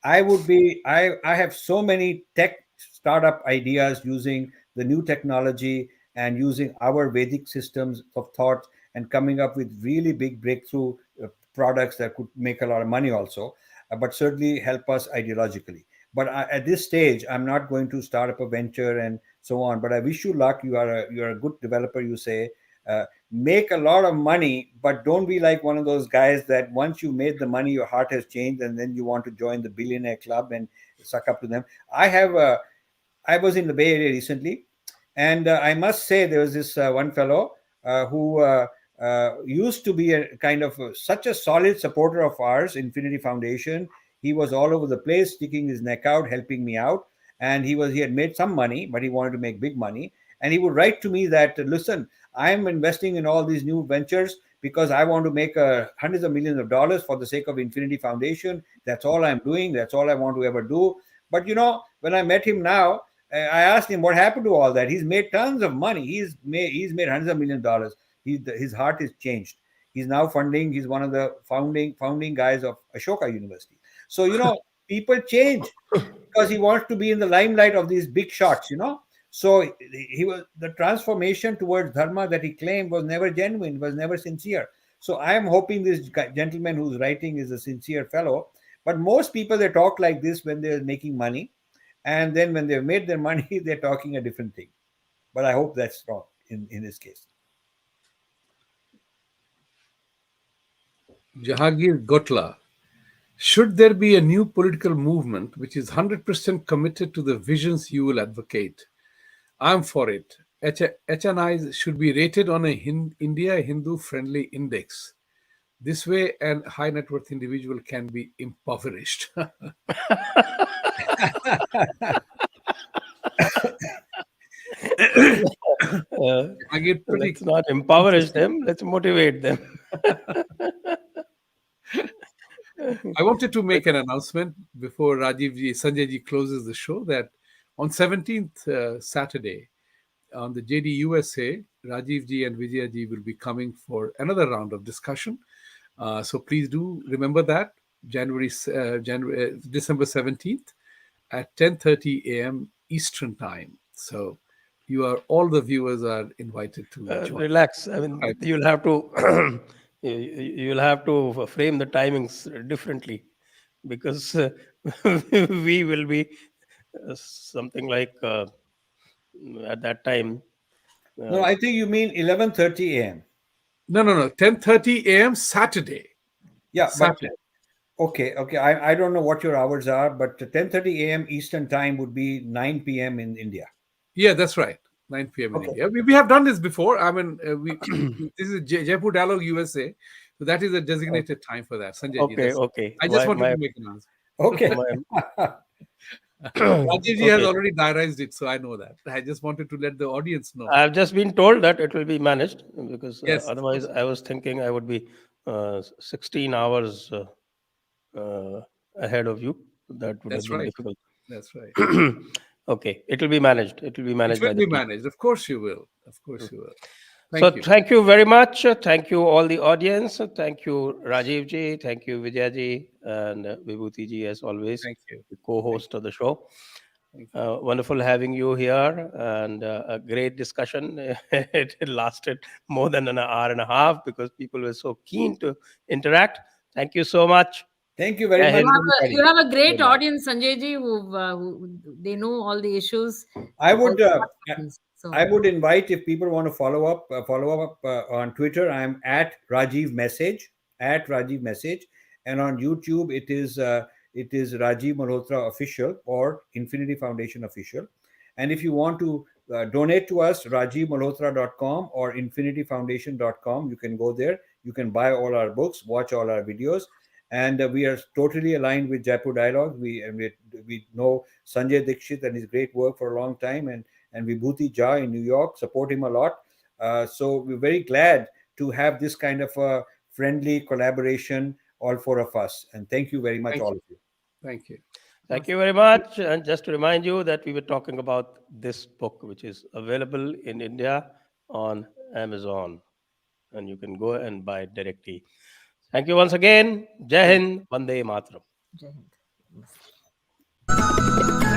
I would be. I have so many tech startup ideas using the new technology and using our Vedic systems of thought and coming up with really big breakthrough products that could make a lot of money also, but certainly help us ideologically. But at this stage, I'm not going to start up a venture and so on. But I wish you luck. You're a good developer, you say. Make a lot of money, but don't be like one of those guys that once you made the money, your heart has changed, and then you want to join the billionaire club and suck up to them. I was in the Bay Area recently, and I must say there was this one fellow who used to be a kind of such a solid supporter of ours, Infinity Foundation. He was all over the place, sticking his neck out, helping me out, and he had made some money, but he wanted to make big money. And he would write to me that, listen, I'm investing in all these new ventures because I want to make hundreds of millions of dollars for the sake of Infinity Foundation. That's all I'm doing. That's all I want to ever do. But when I met him now, I asked him what happened to all that. He's made tons of money. He's made hundreds of millions of dollars. His heart is changed. He's now funding. He's one of the founding guys of Ashoka University. So people change because he wants to be in the limelight of these big shots. So the transformation towards dharma that he claimed was never genuine, was never sincere. So I am hoping this gentleman who's writing is a sincere fellow. But most people, they talk like this when they're making money, and then when they've made their money, they're talking a different thing. But I hope that's wrong in this case. Jahangir Gotla. Should there be a new political movement which is 100% committed to the visions you will advocate? I'm for it. HNIs should be rated on a India Hindu-friendly index. This way, a high net worth individual can be impoverished. I get pretty. Let's not impoverish them. Let's motivate them. I wanted to make an announcement before Sanjay ji closes the show that on 17th Saturday on the JD USA, Rajiv ji and Vijaya ji will be coming for another round of discussion. So please do remember that December 17th at 10:30 a.m. Eastern time. So all the viewers are invited to join. Relax. I mean, you'll have to you'll have to frame the timings differently, because we will be something like at that time. No, I think you mean 11:30 a.m. No. 10:30 a.m. Saturday. Yeah, Saturday. but okay. I don't know what your hours are, but 10:30 a.m. Eastern time would be 9 p.m. in India. Yeah, that's right. 9 p.m. in India. We have done this before. I mean, this is Jaipur Dialogue USA, so that is a designated time for that. Sanjay ji, Okay. I just wanted to make an answer. Okay. Rajiv ji has already diarized it, so I know that. I just wanted to let the audience know. I've just been told that it will be managed, because Yes. otherwise I was thinking I would be 16 hours ahead of you. That would That's have been right. difficult. That's right. Okay, it will be managed. It will be managed. It will by be the team. managed. Of course you will. Of course you will. Thank you very much. Thank you all the audience. Thank you Rajiv ji. Thank you Vijay ji and Vibhuti ji, as always. Thank you. The co-host of the show. Thank you. Wonderful having you here, and a great discussion. It lasted more than an hour and a half because people were so keen to interact. Thank you so much. Thank you very much. You have a great audience, Sanjay ji, who they know all the issues. I would So I would invite, if people want to follow up on Twitter. I'm at Rajiv Message, and on YouTube it is Rajiv Malhotra Official or Infinity Foundation Official. And if you want to donate to us, rajivmalhotra.com or infinityfoundation.com, you can go there. You can buy all our books, watch all our videos. And we are totally aligned with Jaipur Dialogue. We know Sanjay Dixit and his great work for a long time, and Vibhuti Jha in New York, support him a lot. So we're very glad to have this kind of a friendly collaboration, all four of us. And thank you very much, all of you. Thank you. Thank you very much. And just to remind you that we were talking about this book, which is available in India on Amazon, and you can go and buy it directly. Thank you once again. Jai Hind, Vande Mataram. Jai Hind.